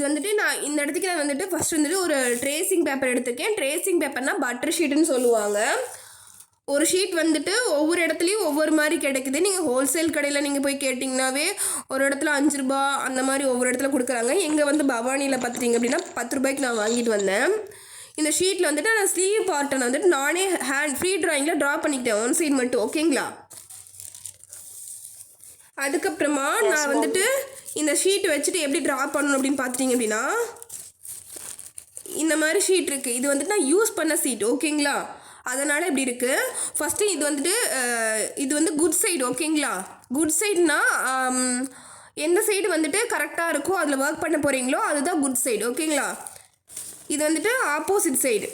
வந்துட்டு நான் இந்த இடத்துக்கு நான் வந்துட்டு ஃபஸ்ட் வந்துட்டு ஒரு ட்ரேசிங் பேப்பர் எடுத்திருக்கேன். ட்ரேசிங் பேப்பர்னால் பட்டர் ஷீட்டுன்னு சொல்லுவாங்க. ஒரு ஷீட் வந்துட்டு ஒவ்வொரு இடத்துலையும் ஒவ்வொரு மாதிரி கிடைக்குது. நீங்கள் ஹோல்சேல் கடையில் நீங்கள் போய் கேட்டிங்கனாவே ஒரு இடத்துல 5 ரூபா அந்த மாதிரி ஒவ்வொரு இடத்துல கொடுக்குறாங்க. எங்கே வந்து பவானியில் பார்த்துட்டிங்க அப்படின்னா 10 ரூபாய்க்கு நான் வாங்கிட்டு வந்தேன். இந்த ஷீட்டில் வந்துட்டு நான் ஸ்லீவ் பார்ட்டை வந்துட்டு நானே ஃப்ரீ ட்ராயிங்கில் ட்ரா பண்ணிக்கிட்டேன், ஒன் சைட் மட்டும். ஓகேங்களா? அதுக்கப்புறமா நான் வந்துட்டு இந்த ஷீட் வச்சுட்டு எப்படி ட்ரா பண்ணணும் அப்படின்னு பார்த்துட்டிங்க அப்படின்னா இந்த மாதிரி ஷீட் இருக்குது. இது வந்துட்டு நான் யூஸ் பண்ண ஷீட். ஓகேங்களா? அதனால் இப்படி இருக்குது. ஃபஸ்ட்டு இது வந்து குட் சைடு. ஓகேங்களா? குட் சைடுனா எந்த சைடு வந்துட்டு கரெக்டாக இருக்கோ அதில் ஒர்க் பண்ண போகிறீங்களோ அதுதான் குட் சைடு. ஓகேங்களா? இது வந்துட்டு ஆப்போசிட் சைடு.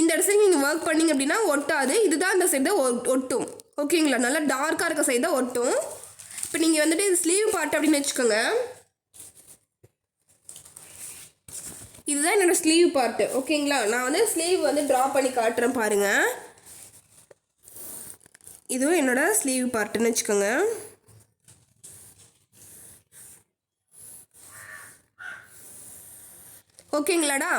இந்த இடத்துல நீங்கள் ஒர்க் பண்ணிங்க அப்படின்னா ஒட்டாது. இதுதான் இந்த சைடு தான் ஒட்டும். ஓகேங்களா? நல்லா டார்க்காக இருக்க சைடு தான் ஒட்டும். இப்போ நீங்கள் வந்துட்டு இது ஸ்லீவ் பார்ட் அப்படின்னு வச்சுக்கோங்க. இதுதான் என்னோடய ஸ்லீவ் பார்ட்டு. ஓகேங்களா? நான் வந்து ஸ்லீவ் வந்து ட்ரா பண்ணி காட்டுறேன் பாருங்கள். இதுவும் என்னோடய ஸ்லீவ் பார்ட்டுன்னு வச்சுக்கோங்க. ஓகேங்களாடா?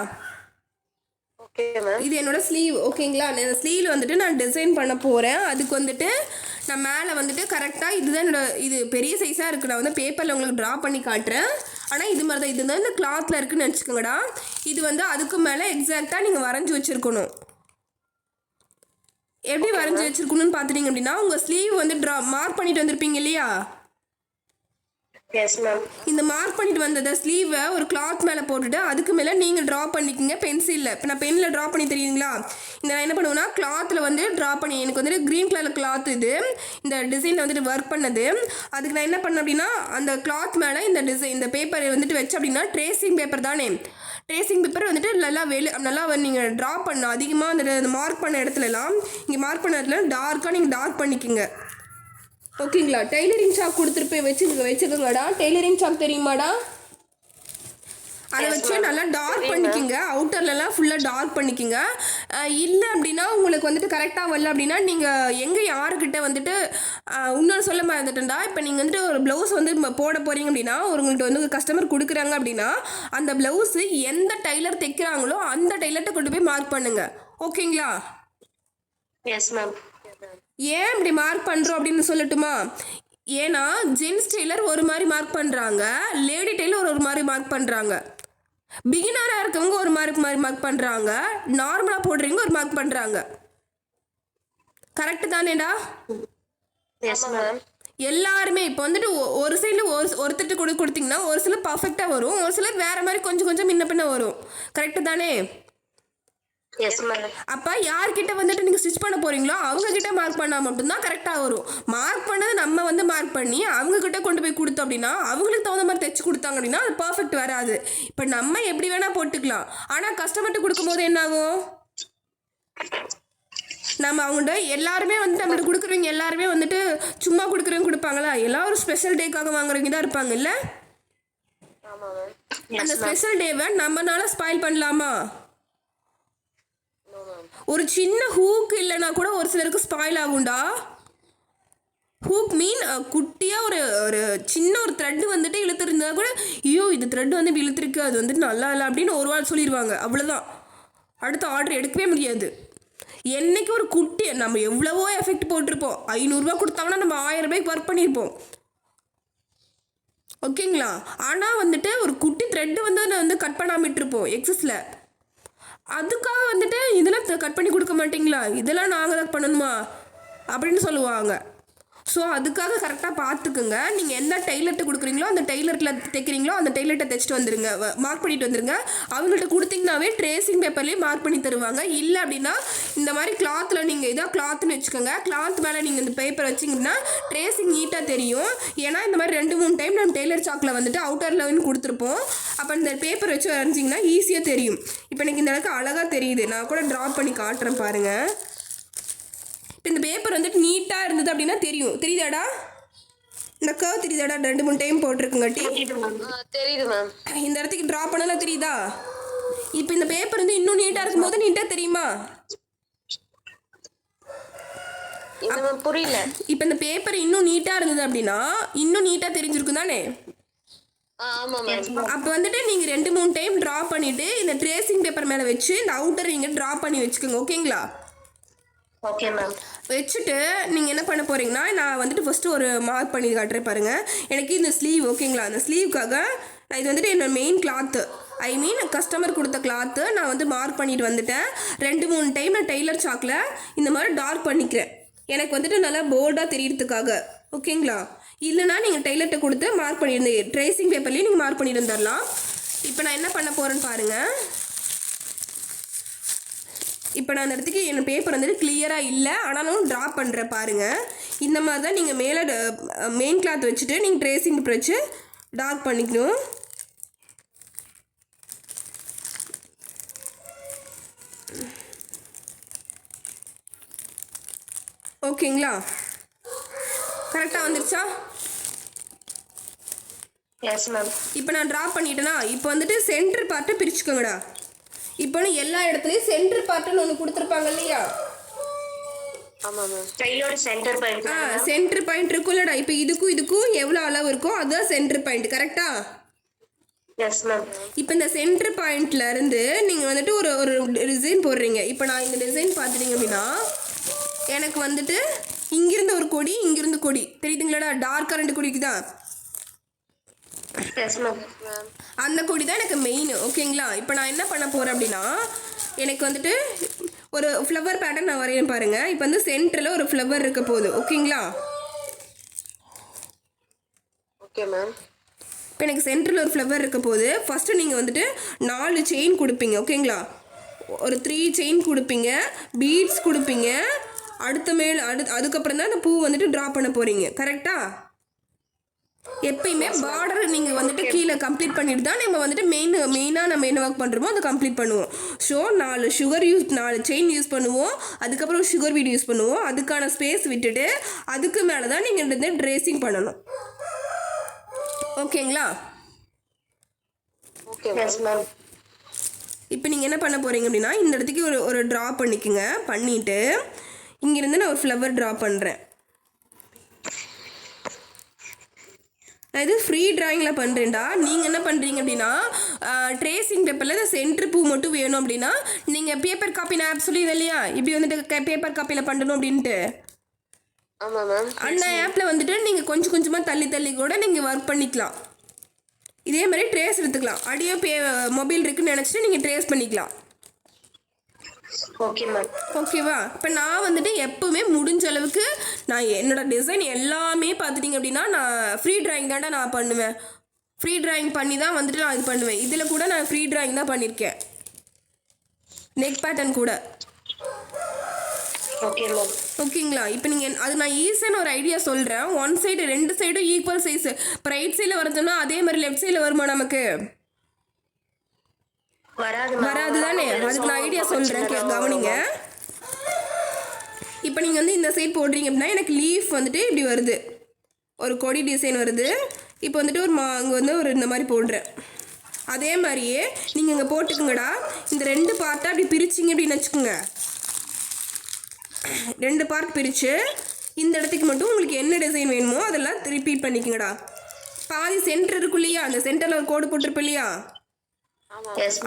இது என்னோட ஸ்லீவ். ஓகேங்களா? இந்த ஸ்லீவில் வந்துட்டு நான் டிசைன் பண்ண போகிறேன். அதுக்கு வந்துட்டு நான் மேலே வந்துட்டு கரெக்டாக இதுதான் என்னோட இது பெரிய சைஸாக இருக்குது. நான் வந்து பேப்பரில் உங்களுக்கு ட்ரா பண்ணி காட்டுறேன். ஆனால் இது மாதிரி தான் இதுதான் இந்த கிளாத்தில் இருக்குதுன்னு வச்சுக்கோங்கடா. இது வந்து அதுக்கு மேலே எக்ஸாக்டாக நீங்கள் வரைஞ்சி வச்சுருக்கணும். எப்படி வரைஞ்சி வச்சுருக்கணும்னு பார்த்துட்டிங்க அப்படின்னா உங்கள் ஸ்லீவ் வந்து மார்க் பண்ணிட்டு வந்திருப்பீங்க இல்லையா? இந்த மார்க் பண்ணிட்டு வந்ததை ஸ்லீவை ஒரு கிளாத் மேலே போட்டுட்டு அதுக்கு மேலே நீங்கள் ட்ரா பண்ணிக்கோங்க பென்சிலில். இப்போ நான் பென்னில் ட்ரா பண்ணி தெரியுங்களா? இந்த நான் என்ன பண்ணுவேன்னா கிளாத்தில் வந்து ட்ரா பண்ணி எனக்கு வந்துட்டு க்ரீன் கலர் கிளாத் இது இந்த டிசைனில் வந்துட்டு ஒர்க் பண்ணது. அதுக்கு நான் என்ன பண்ணேன் அப்படின்னா அந்த கிளாத் மேலே இந்த பேப்பரை வந்துட்டு வச்சு அப்படின்னா ட்ரேசிங் பேப்பர் தானே. ட்ரேசிங் பேப்பர் வந்துட்டு நல்லா நீங்கள் ட்ரா பண்ணணும். அதிகமாக அந்த மார்க் பண்ண இடத்துலலாம் இங்கே மார்க் பண்ண இடத்துல டார்க்காக நீங்கள் டார்க் பண்ணிக்கோங்க. ஓகேங்களா? டெய்லரிங் சாக் கொடுத்துட்டு போய் வச்சுக்கோங்கடா. டெய்லரிங் சாக் தெரியுமாடா? அதை வச்சு நல்லா டார்க் பண்ணிக்கோங்க. அவுட்டர்லலாம் ஃபுல்லாக டார்க் பண்ணிக்கோங்க. இல்லை அப்படின்னா உங்களுக்கு வந்துட்டு கரெக்டாக வரல அப்படின்னா நீங்கள் எங்கே யாருக்கிட்ட வந்துட்டு இன்னொரு சொல்ல மறந்துட்டேன்டா. இப்போ நீங்கள் வந்துட்டு ஒரு ப்ளவுஸ் வந்து போட போகிறீங்க அப்படின்னா உங்கள்கிட்ட வந்து கஸ்டமர் கொடுக்குறாங்க அப்படின்னா அந்த ப்ளவுஸு எந்த டெய்லர் தைக்கிறாங்களோ அந்த டெய்லர்கிட்ட கொண்டு போய் மார்க் பண்ணுங்கள். ஓகேங்களா? Yes ma'am. ஏன் இப்படி மார்க் பண்ணுறோம் அப்படின்னு சொல்லட்டுமா? ஏன்னா ஜென்ஸ் டெய்லர் ஒரு மாதிரி மார்க் பண்ணுறாங்க, லேடி டெய்லர் ஒரு மாதிரி மார்க் பண்ணுறாங்க, பிகினராக இருக்கவங்க ஒரு மாதிரி மார்க் பண்ணுறாங்க, நார்மலாக போடுறவங்க ஒரு மார்க் பண்ணுறாங்க. கரெக்டு தானேடா? Yes ma'am. எல்லாருமே இப்போ வந்துட்டு ஒரு சைடில் ஒருத்தட்டு கொடுத்தீங்கன்னா ஒரு சிலர் பர்ஃபெக்டாக வரும், ஒரு சிலர் வேறு மாதிரி கொஞ்சம் கொஞ்சம் முன்ன பின்ன வரும். கரெக்டு தானே? அப்போ யார்கிட்ட வந்துட்டு நீங்கள் ஸ்டிச் பண்ண போகிறீங்களோ அவங்கக்கிட்ட மார்க் பண்ணால் மட்டும்தான் கரெக்டாக வரும். மார்க் பண்ணது நம்ம வந்து மார்க் பண்ணி அவங்கக்கிட்ட கொண்டு போய் கொடுத்தோம் அப்படின்னா அவங்களுக்கு தகுந்த மாதிரி தைச்சி கொடுத்தாங்க அப்படின்னா அது பர்ஃபெக்ட் வராது. இப்போ நம்ம எப்படி வேணால் போட்டுக்கலாம். ஆனால் கஸ்டமர்கிட்ட கொடுக்கும்போது என்ன ஆகும்? நம்ம அவங்கள்ட்ட எல்லாருமே வந்துட்டு நம்மள்ட்ட கொடுக்குறவங்க எல்லாருமே வந்துட்டு சும்மா கொடுக்குறவங்க கொடுப்பாங்களா? எல்லாரும் ஸ்பெஷல் டேக்காக வாங்குறவங்க தான் இருப்பாங்க இல்லை? அந்த ஸ்பெஷல் டேவை நம்மளால ஸ்பாயில் பண்ணலாமா? ஒரு சின்ன ஹூக் இல்லைனா கூட ஒரு சிலருக்கு ஸ்பாயில் ஆகும்டா. ஹூக் மீன் குட்டியாக ஒரு சின்ன ஒரு த்ரெட்டு வந்துட்டு இழுத்துருந்தா கூட ஐயோ இது த்ரெட் வந்து இழுத்துருக்கு அது வந்துட்டு நல்லா இல்லை அப்படின்னு ஒரு வாரம் சொல்லிடுவாங்க. அவ்வளோதான், அடுத்த ஆர்டர் எடுக்கவே முடியாது. என்றைக்கு ஒரு குட்டி நம்ம எவ்வளவோ எஃபெக்ட் போட்டிருப்போம், 500 ரூபா கொடுத்தாங்கன்னா நம்ம 1000 ரூபாய்க்கு ஒர்க் பண்ணியிருப்போம். ஓகேங்களா? ஆனால் வந்துட்டு ஒரு குட்டி த்ரெட்டு வந்து கட் பண்ணாமல் விட்டுருப்போம் எக்ஸஸில். அதுக்காக வந்துட்டு இதெல்லாம் கட் பண்ணி கொடுக்க மாட்டிங்களா, இதெல்லாம் நாங்கள் தான் பண்ணணுமா அப்படின்னு சொல்லுவாங்க. ஸோ அதுக்காக கரெக்டாக பார்த்துக்குங்க. நீங்கள் எந்த டெய்லர்கிட்ட கொடுக்குறீங்களோ அந்த டெய்லரில் தைக்கிறீங்களோ அந்த டெய்லர்கிட்ட தைச்சிட்டு வந்துடுங்க, மார்க் பண்ணிட்டு வந்துடுங்க. அவங்கள்ட்ட கொடுத்தீங்கன்னாவே ட்ரேசிங் பேப்பர்லேயே மார்க் பண்ணி தருவாங்க. இல்லை அப்படின்னா இந்த மாதிரி கிளாத்தில் நீங்கள் இதாக கிளாத்துன்னு வச்சுக்கோங்க, கிளாத் மேலே நீங்கள் இந்த பேப்பர் வச்சிங்கன்னா ட்ரேசிங் நீட்டாக தெரியும். ஏன்னா இந்த மாதிரி 2-3 டைம் நம்ம டெய்லர் சாக்கில் வந்துட்டு அவுட்டரில் வந்து கொடுத்துருப்போம். அப்போ இந்த பேப்பர் வச்சு வரைஞ்சிங்கன்னா ஈஸியாக தெரியும். இப்போ எனக்கு இந்த அளவுக்கு அழகாக தெரியுது, நான் கூட ட்ரா பண்ணி காட்டுறேன் பாருங்கள். இப்போ இந்த பேப்பர் வந்துட்டு நீட்டாக இருந்தது அப்படின்னா தெரியுதாடா? இந்த கர்வ் தெரியுதாடா? 2-3 டைம் போட்டிருக்குங்காட்டி தெரியுது மேம். இந்த இடத்துக்கு ட்ரா பண்ணலாம் தெரியுதா? இப்போ இந்த பேப்பர் வந்து இன்னும் நீட்டாக இருக்கும்போது நீட்டாக தெரியுமா? புரியல. இப்போ இந்த பேப்பர் இன்னும் நீட்டாக இருந்தது அப்படின்னா இன்னும் நீட்டாக தெரிஞ்சிருக்கும் தானே? ஆமா மேம். அப்போ வந்துட்டு நீங்கள் 2-3 டைம் ட்ரா பண்ணிவிட்டு இந்த ட்ரேசிங் பேப்பர் மேலே வச்சு இந்த அவுட்டர் நீங்கள் ட்ரா பண்ணி வச்சுக்கோங்க. ஓகேங்களா? Okay ma'am. வச்சுட்டு நீங்கள் என்ன பண்ண போகிறீங்கன்னா, நான் வந்துட்டு ஃபஸ்ட்டு ஒரு மார்க் பண்ணி காட்டுறேன் பாருங்கள். எனக்கு இந்த ஸ்லீவ் ஓகேங்களா, அந்த ஸ்லீவுக்காக நான் இது வந்துட்டு என்னோட மெயின் கிளாத்து, ஐ மீன் கஸ்டமர் கொடுத்த கிளாத்து நான் வந்து மார்க் பண்ணிட்டு வந்துட்டேன். 2-3 டைம் நான் டெய்லர் சாக்கில் இந்த மாதிரி டார்க் பண்ணிக்கிறேன், எனக்கு வந்துட்டு நல்லா போல்டாக தெரியறதுக்காக. ஓகேங்களா? இல்லைனா நீங்கள் டெய்லர்கிட்ட கொடுத்து மார்க் பண்ணியிருந்தேன், ட்ரேசிங் பேப்பர்லேயே நீங்கள் மார்க் பண்ணிட்டு வந்துடலாம். இப்போ நான் என்ன பண்ண போகிறேன்னு பாருங்கள். இப்போ நான் அந்த இடத்துக்கு என் பேப்பர் வந்துட்டு கிளியராக இல்லை, ஆனாலும் ட்ரா பண்ணுறேன் பாருங்கள். இந்த மாதிரி தான் நீங்கள் மேலே மெயின் கிளாத் வச்சுட்டு நீங்கள் ட்ரேசிங் பேப்பர் வச்சு டார்க் பண்ணிக்கணும். ஓகேங்களா? கரெக்டாக வந்துருச்சா? S ma'am. இப்போ நான் ட்ரா பண்ணிட்டேனா, இப்போ வந்துட்டு சென்டர் பார்ட்டை பிரிச்சுக்கோங்கடா. இப்போ எல்லா இடத்துலையும் சென்டர் பார்ட்டுன்னு ஒன்று கொடுத்துருப்பாங்க இல்லையா? ஆமா மேம். கையோட சென்டர் பாயிண்ட். சென்டர் பாயிண்ட் இருக்குல்லடா. இப்போ இதுக்கும் எவ்வளோ அளவு இருக்கோ அதுதான் சென்டர் பாயிண்ட். கரெக்டா? Yes ma'am. இப்போ இந்த சென்டர் பாயிண்ட்ல இருந்து நீங்கள் வந்துட்டு ஒரு டிசைன் போடுறீங்க. இப்போ நான் இந்த டிசைன் பார்த்துட்டீங்க அப்படின்னா எனக்கு வந்துட்டு இங்கிருந்து ஒரு கொடி, இங்கிருந்து கொடி தெரியுதுங்களாடா? டார்க்காக 2 கொடிக்கு தான். Yes ma'am. அந்த கொடி தான் எனக்கு மெயின். ஓகேங்களா? இப்போ நான் என்ன பண்ண போகிறேன் அப்படின்னா, எனக்கு வந்துட்டு ஒரு ஃப்ளவர் பேட்டர்ன் நான் வரையேன் பாருங்கள். இப்போ வந்து சென்டரில் ஒரு ஃப்ளவர் இருக்க போகுது. ஓகேங்களா? Okay ma'am. இப்போ எனக்கு சென்டரில் ஒரு ஃப்ளவர் இருக்க போகுது. ஃபஸ்ட்டு நீங்கள் வந்துட்டு 4 செயின் கொடுப்பீங்க. ஓகேங்களா? ஒரு 3 செயின் கொடுப்பீங்க, பீட்ஸ் கொடுப்பீங்க. அதுக்கப்புறம் தான் அந்த பூ வந்துட்டு ட்ரா பண்ண போகிறீங்க. கரெக்டாக? எப்பயுமே பார்டர் நீங்கள் வந்துட்டு கீழே கம்ப்ளீட் பண்ணிட்டு தான் நம்ம வந்துட்டு மெயினாக நம்ம என்ன ஒர்க் பண்ணுறோமோ அதை கம்ப்ளீட் பண்ணுவோம். ஸோ 4 செயின் யூஸ் பண்ணுவோம், அதுக்கப்புறம் சுகர் பீட் யூஸ் பண்ணுவோம். அதுக்கான ஸ்பேஸ் விட்டுட்டு அதுக்கு மேலே தான் நீங்கள் வந்து ட்ரேசிங் பண்ணணும். ஓகேங்களா? Okay yes ma'am. இப்போ நீங்கள் என்ன பண்ண போகிறீங்க அப்படின்னா, இந்த இடத்துக்கு ஒரு ட்ரா பண்ணிக்கோங்க. பண்ணிவிட்டு இங்கேருந்து நான் ஒரு ஃப்ளவர் ட்ரா பண்ணுறேன். நான் இது ஃப்ரீ ட்ராயிங்கில் பண்ணுறேன்டா. நீங்கள் என்ன பண்ணுறீங்க அப்படின்னா, ட்ரேசிங் பேப்பரில் இந்த சென்ட்ரு பூ மட்டும் வேணும் அப்படின்னா நீங்கள் பேப்பர் காப்பி நான் ஆப் சொல்லிடுறேன் இல்லையா, இப்படி வந்துட்டு பேப்பர் காப்பியில் பண்ணணும் அப்படின்ட்டு. ஆமாம் மேம். அந்த ஆப்பில் வந்துட்டு நீங்கள் கொஞ்சம் கொஞ்சமாக தள்ளி கூட நீங்கள் ஒர்க் பண்ணிக்கலாம். இதே மாதிரி ட்ரேஸ் எடுத்துக்கலாம். அப்படியே மொபைல் இருக்குன்னு நினச்சிட்டு நீங்கள் ட்ரேஸ் பண்ணிக்கலாம். Okay ma'am. ஓகேவா? இப்போ நான் வந்துட்டு எப்போவுமே முடிஞ்ச அளவுக்கு நான் என்னோடய டிசைன் எல்லாமே பார்த்துட்டிங்க அப்படின்னா நான் ஃப்ரீ ட்ராயிங் தான்டா நான் பண்ணுவேன். ஃப்ரீ ட்ராயிங் பண்ணி தான் வந்துட்டு நான் இது பண்ணுவேன். இதில் கூட நான் ஃப்ரீ ட்ராயிங் தான் பண்ணியிருக்கேன், நெக் பேட்டர்ன் கூட. Okay ma'am. ஓகேங்களா? இப்போ நீங்கள் அது நான் ஈஸியான ஒரு ஐடியா சொல்கிறேன். 1 சைடு 2 சைடும் ஈக்குவல் சைஸு. இப்போ ரைட் சைடில் வரதுன்னா அதே மாதிரி லெஃப்ட் சைடில் வருமா நமக்கு? வராது தானே? அதுக்கு நான் ஐடியா சொல்கிறேன், கவனிங்க. இப்போ நீங்கள் வந்து இந்த சைட் போடுறீங்க அப்படின்னா எனக்கு லீஃப் வந்துட்டு இப்படி வருது, ஒரு கொடி டிசைன் வருது. இப்போ வந்துட்டு அங்கே வந்து இந்த மாதிரி போடுறேன். அதே மாதிரியே நீங்கள் இங்கே போட்டுக்குங்கடா. இந்த 2 பார்ட்டாக அப்படி பிரிச்சிங்க அப்படின்னு வச்சுக்கோங்க. 2 பார்ட் பிரித்து இந்த இடத்துக்கு மட்டும் உங்களுக்கு என்ன டிசைன் வேணுமோ அதெல்லாம் ரிப்பீட் பண்ணிக்கோங்கடா. பாதி சென்டர் இருக்கும் இல்லையா, அந்த சென்டரில் ஒரு கோடு போட்டிருப்போம் இல்லையா,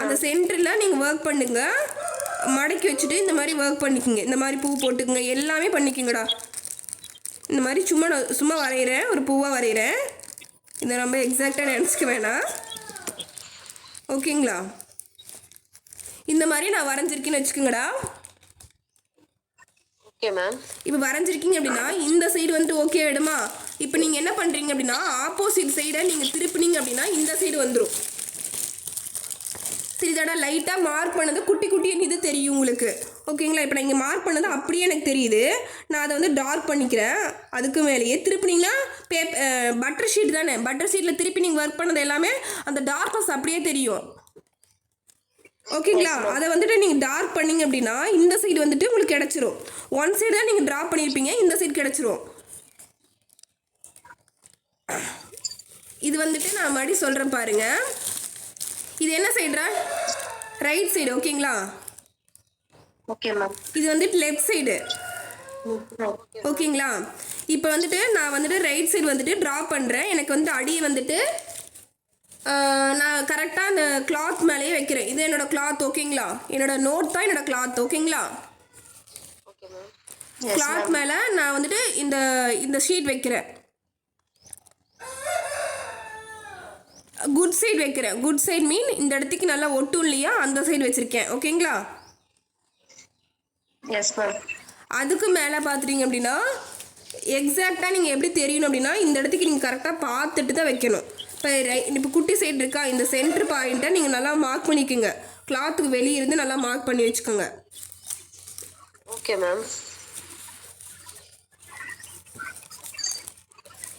அந்த சென்டரில் நீங்கள் ஒர்க் பண்ணுங்க. மடக்கி வச்சுட்டு இந்த மாதிரி ஒர்க் பண்ணிக்கோங்க. இந்த மாதிரி பூ போட்டுக்குங்க, எல்லாமே பண்ணிக்கோங்கடா. இந்த மாதிரி சும்மா வரைகிறேன், ஒரு பூவாக வரைகிறேன். இதை ரொம்ப எக்ஸாக்டாக நினச்சிக்க வேணாம். ஓகேங்களா? இந்த மாதிரி நான் வரைஞ்சிருக்கேன்னு வச்சுக்கோங்கடா. Okay ma'am. இப்போ வரைஞ்சிருக்கீங்க அப்படின்னா இந்த சைடு வந்துட்டு ஓகே ஆகிடுமா? இப்போ நீங்கள் என்ன பண்ணுறீங்க அப்படின்னா ஆப்போசிட் சைடை நீங்கள் திருப்பினீங்க அப்படின்னா இந்த சைடு வந்துடும். சரிதாடா? லைட்டாக மார்க் பண்ணது குட்டி இது தெரியும் உங்களுக்கு. ஓகேங்களா? இப்போ நான் இங்கே மார்க் பண்ணது அப்படியே எனக்கு தெரியுது. நான் அதை வந்து டார்க் பண்ணிக்கிறேன். அதுக்கு மேலேயே திருப்பினீங்கன்னா பட்டர் ஷீட் தானே, பட்டர் ஷீட்டில் திருப்பி நீங்கள் ஒர்க் பண்ணது எல்லாமே அந்த டார்க்னஸ் அப்படியே தெரியும். ஓகேங்களா? அதை வந்துட்டு நீங்கள் டார்க் பண்ணிங்க அப்படின்னா இந்த சைடு வந்துட்டு உங்களுக்கு கிடச்சிரும். 1 சைடு தான் நீங்கள் ட்ரா பண்ணியிருப்பீங்க, இந்த சைடு கிடச்சிரும். இது வந்துட்டு நான் மறுபடியும் சொல்கிறேன் பாருங்கள். இது என்ன சைடுரா? Right side. ஓகேங்களா? Okay ma'am. இது வந்துட்டு லெஃப்ட் சைடு. ஓகேங்களா? இப்போ வந்துட்டு நான் வந்துட்டு ரைட் சைடு வந்துட்டு ட்ரா பண்ணுறேன். எனக்கு வந்து அடி வந்துட்டு நான் கரெக்டாக அந்த கிளாத் மேலேயே வைக்கிறேன். இது என்னோடய கிளாத் ஓகேங்களா, என்னோடய நோட் தான் என்னோடய கிளாத் ஓகேங்களா. Okay ma'am. கிளாத் மேலே நான் வந்துட்டு இந்த ஷீட் வைக்கிறேன், குட் சைடு வைக்கிறேன். குட் சைடு மீன் இந்த இடத்துக்கு நல்லா ஒட்டும் இல்லையா, அந்த சைடு வச்சுருக்கேன் ஓகேங்களா. Yes ma'am. அதுக்கு மேலே பார்த்துட்டீங்க அப்படின்னா எக்ஸாக்டாக நீங்கள் எப்படி தெரியணும் அப்படின்னா இந்த இடத்துக்கு நீங்கள் கரெக்டாக பார்த்துட்டு தான் வைக்கணும். இப்போ குட்டி சைடு இருக்கா, இந்த சென்டர் பாயிண்ட்டை நீங்கள் நல்லா மார்க் பண்ணிக்கோங்க. கிளாத்துக்கு வெளியே இருந்து நல்லா மார்க் பண்ணி வச்சுக்கோங்க. Okay ma'am.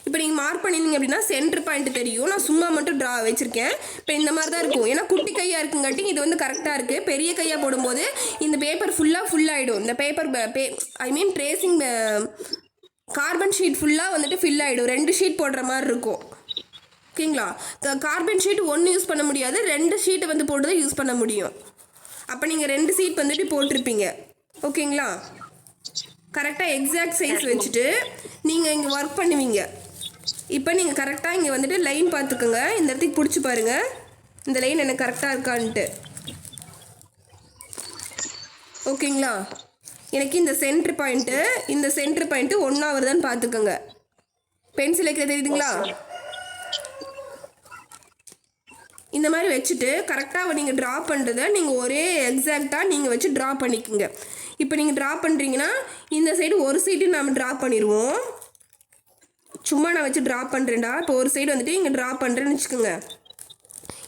இப்போ நீங்கள் மார்க் பண்ணியிருந்தீங்க அப்படின்னா சென்டர் பாயிண்ட் தெரியும். நான் சும்மா மட்டும் வச்சுருக்கேன். இப்போ இந்த மாதிரி தான் இருக்கும், ஏன்னா குட்டி கையாக இருக்குங்காட்டி இது வந்து கரெக்டாக இருக்குது. பெரிய கையாக போடும்போது இந்த பேப்பர் ஃபுல்லாகிடும். இந்த பேப்பர் ஐ மீன் ட்ரேசிங் கார்பன் ஷீட் ஃபுல்லாக வந்துட்டு ஃபில் ஆகிடும். 2 ஷீட் போடுற மாதிரி இருக்கும் ஓகேங்களா. கார்பன் ஷீட் 1 யூஸ் பண்ண முடியாது, 2 ஷீட்டை வந்து போட்டு தான் யூஸ் பண்ண முடியும். அப்போ நீங்கள் 2 ஷீட் வந்துட்டு போட்டிருப்பீங்க ஓகேங்களா. கரெக்டாக எக்ஸாக்ட் சைஸ் வச்சுட்டு நீங்கள் இங்கே ஒர்க் பண்ணுவீங்க. இப்போ நீங்கள் கரெக்டாக இங்கே வந்துட்டு லைன் பார்த்துக்கோங்க. இந்த இடத்துக்கு பிடிச்சி பாருங்கள், இந்த லைன் எனக்கு கரெக்டாக இருக்கான்ட்டு ஓகேங்களா. எனக்கு இந்த சென்டர் பாயிண்ட்டு 1 வருதான்னு பார்த்துக்கோங்க. பென்சில் வைக்கிற தெரியுதுங்களா. இந்த மாதிரி வச்சுட்டு கரெக்டாக நீங்கள் ட்ரா பண்ணுறத நீங்கள் ஒரே எக்ஸாக்டாக நீங்கள் வச்சு ட்ரா பண்ணிக்கோங்க. இப்போ நீங்கள் ட்ரா பண்ணுறீங்கன்னா இந்த சைடு ஒரு சைடு நம்ம ட்ரா பண்ணிடுவோம். சும்மா நான் வச்சு ட்ரா பண்ணுறேன்டா. இப்போ ஒரு சைடு வந்துட்டு இங்கே ட்ரா பண்ணுறேன்னு வச்சுக்கோங்க.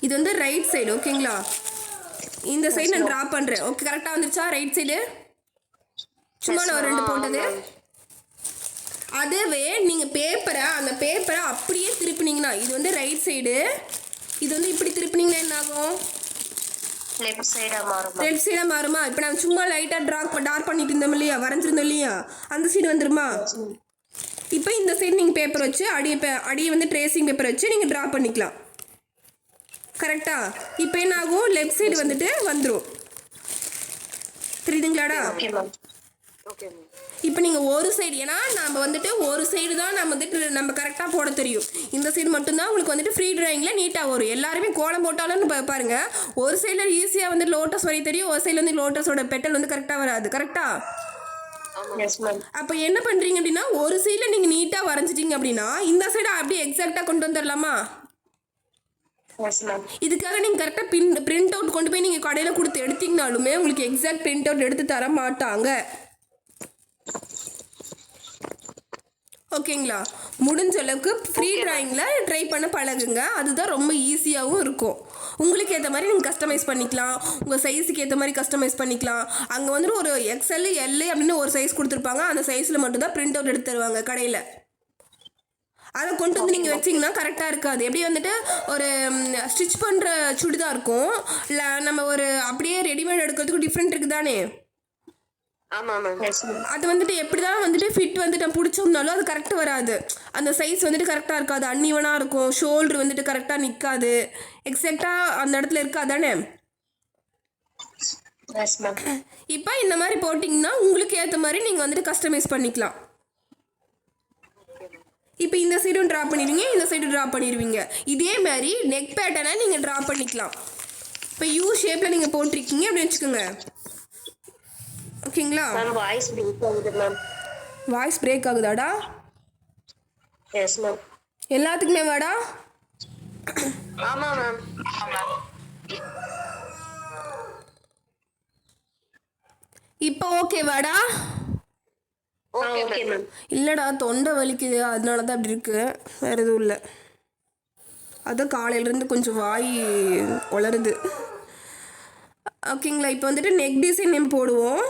இது வந்து ரைட் சைடு ஓகேங்களா. இந்த சைடு நான் ட்ரா பண்ணுறேன். ஓகே கரெக்டாக வந்துருச்சா ரைட் சைடு? சும்மா நான் ஒரு 2 போட்டது. அதுவே நீங்கள் அந்த பேப்பரை அப்படியே திருப்பினீங்கன்னா இது வந்து ரைட் சைடு, இது வந்து இப்படி திருப்பினீங்கன்னா என்ன ஆகும்? லெஃப்ட் சைடாக மாறுமா. இப்போ நான் சும்மா லைட்டாக டார்க் பண்ணிட்டு இருந்தோம் இல்லையா, வரைஞ்சிருந்தோம் இல்லையா, அந்த சைடு வந்துருமா. இப்போ இந்த சைடு நீங்கள் பேப்பர் வச்சு அடியை வந்து ட்ரேசிங் பேப்பர் வச்சு நீங்கள் ட்ரா பண்ணிக்கலாம் கரெக்டாக. இப்போ என்ன ஆகும், லெஃப்ட் சைடு வந்துட்டு வந்துடும். தெரியுதுங்களாடா? இப்போ நீங்கள் ஒரு சைடு, ஏன்னா நம்ம வந்துட்டு ஒரு சைடு தான் நம்ம கரெக்டாக போட தெரியும். இந்த சைடு மட்டும்தான் உங்களுக்கு வந்துட்டு ஃப்ரீ ட்ராயிங்கில் நீட்டாக வரும். எல்லாருமே கோலம் போட்டாலும் பாருங்கள், ஒரு சைடில் ஈஸியாக வந்து லோட்டஸ் வரைய தெரியும், ஒரு சைடில் வந்து லோட்டஸோட பெட்டல் வந்து கரெக்டாக வராது கரெக்டாக. அப்போ என்ன பண்ணுறீங்க அப்படின்னா ஒரு சைடில் நீங்கள் நீட்டாக வரைஞ்சிட்டீங்க அப்படின்னா இந்த சைடு அப்படியே எக்ஸாக்டாக கொண்டு வந்துடலாமா. இதுக்காக நீங்கள் கரெக்டாக பிரிண்ட் அவுட் கொண்டு போய் நீங்கள் கடையில் கொடுத்து எடுத்தீங்கனாலுமே உங்களுக்கு எக்ஸாக்ட் பிரிண்ட் அவுட் எடுத்து தர மாட்டாங்க ஓகேங்களா. முடிஞ்ச அளவுக்கு ஃப்ரீ ட்ராயிங்கில் ட்ரை பண்ண பழகுங்க. அதுதான் ரொம்ப ஈஸியாகவும் இருக்கும். உங்களுக்கு ஏற்ற மாதிரி நீங்கள் கஸ்டமைஸ் பண்ணிக்கலாம், உங்கள் சைஸுக்கு ஏற்ற மாதிரி கஸ்டமைஸ் பண்ணிக்கலாம். அங்கே வந்துட்டு ஒரு XL L அப்படின்னு ஒரு சைஸ் கொடுத்துருப்பாங்க, அந்த சைஸில் மட்டும்தான் பிரிண்ட் அவுட் எடுத்து தருவாங்க கடையில். அதை கொண்டு வந்து நீங்கள் வச்சிங்கன்னா கரெக்டாக இருக்காது. எப்படி வந்துட்டு ஒரு ஸ்டிச் பண்ணுற சுடிதான் இருக்கும், இல்லை நம்ம ஒரு அப்படியே ரெடிமேட் எடுக்கிறதுக்கு டிஃப்ரெண்ட் இருக்குது தானே. அது வந்துட்டு எப்படி தான் வந்துட்டு ஃபிட் வந்துட்டு நம்ம பிடிச்சோம்னாலும் அது கரெக்டாக வராது. அந்த சைஸ் வந்துட்டு கரெக்டாக இருக்காது, அன்இவனாக இருக்கும், ஷோல்டர் வந்துட்டு கரெக்டாக நிற்காது, எக்ஸாக்டாக அந்த இடத்துல இருக்காது தானே. இப்போ இந்த மாதிரி போட்டிங்கன்னா உங்களுக்கு ஏற்ற மாதிரி நீங்கள் வந்துட்டு கஸ்டமைஸ் பண்ணிக்கலாம். இப்போ இந்த சைடும் ட்ரா பண்ணிடுவீங்க, இந்த சைடும் ட்ரா பண்ணிடுவீங்க. இதே மாதிரி நெக் பேட்டர்னை நீங்கள் ட்ரா பண்ணிக்கலாம். இப்போ யூ ஷேப்பில் நீங்கள் போட்டிருக்கீங்க அப்படின்னு வச்சுக்கோங்க ஓகேங்களா. வாய்ஸ் பிரேக் ஆகுதாடா? Yes ma'am. எல்லாத்துக்குமே வாடா? ஆமாம் மேம். இப்போ ஓகே வாடா? Okay ma'am. இல்லைடா தொண்டை வலிக்குது, அதனால தான் அப்படி இருக்கு, வேற எதுவும் இல்லை. அதான் காலையிலேருந்து கொஞ்சம் வாய் உளருது ஓகேங்களா. இப்போ வந்துட்டு நெக் டிசைன் நேம் போடுவோம்.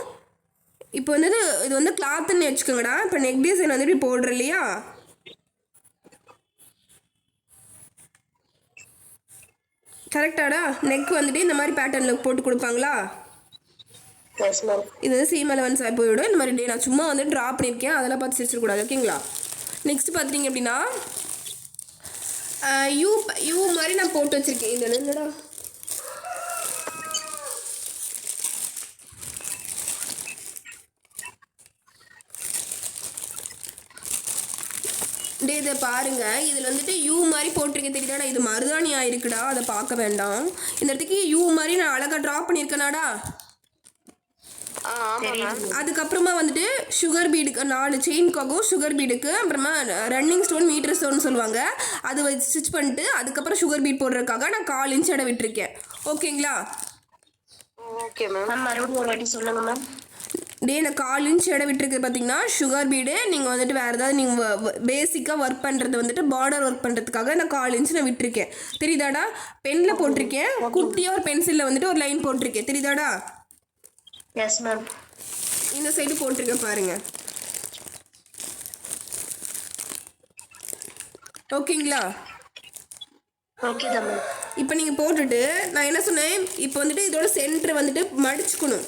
இப்போ வந்துட்டு இது வந்து கிளாத்துன்னு வச்சுக்கோங்கடா. இப்போ நெக் டிசைன் வந்துட்டு போடுற இல்லையா, கரெக்டாடா. நெக் வந்துட்டு இந்த மாதிரி பேட்டர்னில் போட்டு கொடுப்பாங்களா. இது வந்து சீமலவன்ஸ் போய்விடும். இந்த மாதிரி நான் சும்மா வந்து ட்ரா பண்ணியிருக்கேன், அதெல்லாம் பார்த்து சிரிச்சிடக்கூடாது ஓகேங்களா. நெக்ஸ்ட் பார்த்துட்டிங்க அப்படின்னா யூ மாதிரி நான் போட்டு வச்சுருக்கேன். இது என்னடா டே இதை பாருங்க, இதில் வந்துட்டு யூ மாதிரி போட்டிருக்க தெரியுதாடா, இது மருதாணி ஆயிருக்குடா, அதை பார்க்க வேண்டாம். இந்த இடத்துக்கு யூ மாதிரி நான் அழகாக ட்ரா பண்ணியிருக்கேனாடா. அதுக்கப்புறமா வந்துட்டு சுகர் பீடுக்கு 4 செயின்காகவும் சுகர் பீடுக்கு அப்புறமா ரன்னிங் ஸ்டோன் மீட்டர் ஸ்டோன் சொல்லுவாங்க, அது வச்சு ஸ்டிச் பண்ணிட்டு அதுக்கப்புறம் சுகர் பீட் போடுறதுக்காக நான் 4 இன்ச் இடம் விட்டுருக்கேன். ஓகேங்களா? Okay ma'am. மறுபடியும் ஒரு வாட்டி சொல்லுங்க மேம். டே இந்த 4 இன்ச் இடம் விட்டுருக்கு பார்த்தீங்கன்னா சுகர் பீடு. நீங்கள் வந்துட்டு வேறு ஏதாவது நீங்கள் பேசிக்காக ஒர்க் பண்ணுறது வந்துட்டு பார்டர் ஒர்க் பண்ணுறதுக்காக நான் 4 இன்ச் நான் விட்டுருக்கேன். தெரியுதாடா? பெனில் போட்டிருக்கேன், குட்டியாக ஒரு பென்சிலில் வந்துட்டு ஒரு லைன் போட்டிருக்கேன். தெரியுதாடா? Yes ma'am. இந்த சைடு போட்டிருக்கேன் பாருங்க. ஓகேங்களா? ஓகே தான் மேம். இப்போ நீங்கள் போட்டுட்டு நான் என்ன சொன்னேன், இப்போ வந்துட்டு இதோட சென்டர் வந்துட்டு மடிச்சுக்கணும்.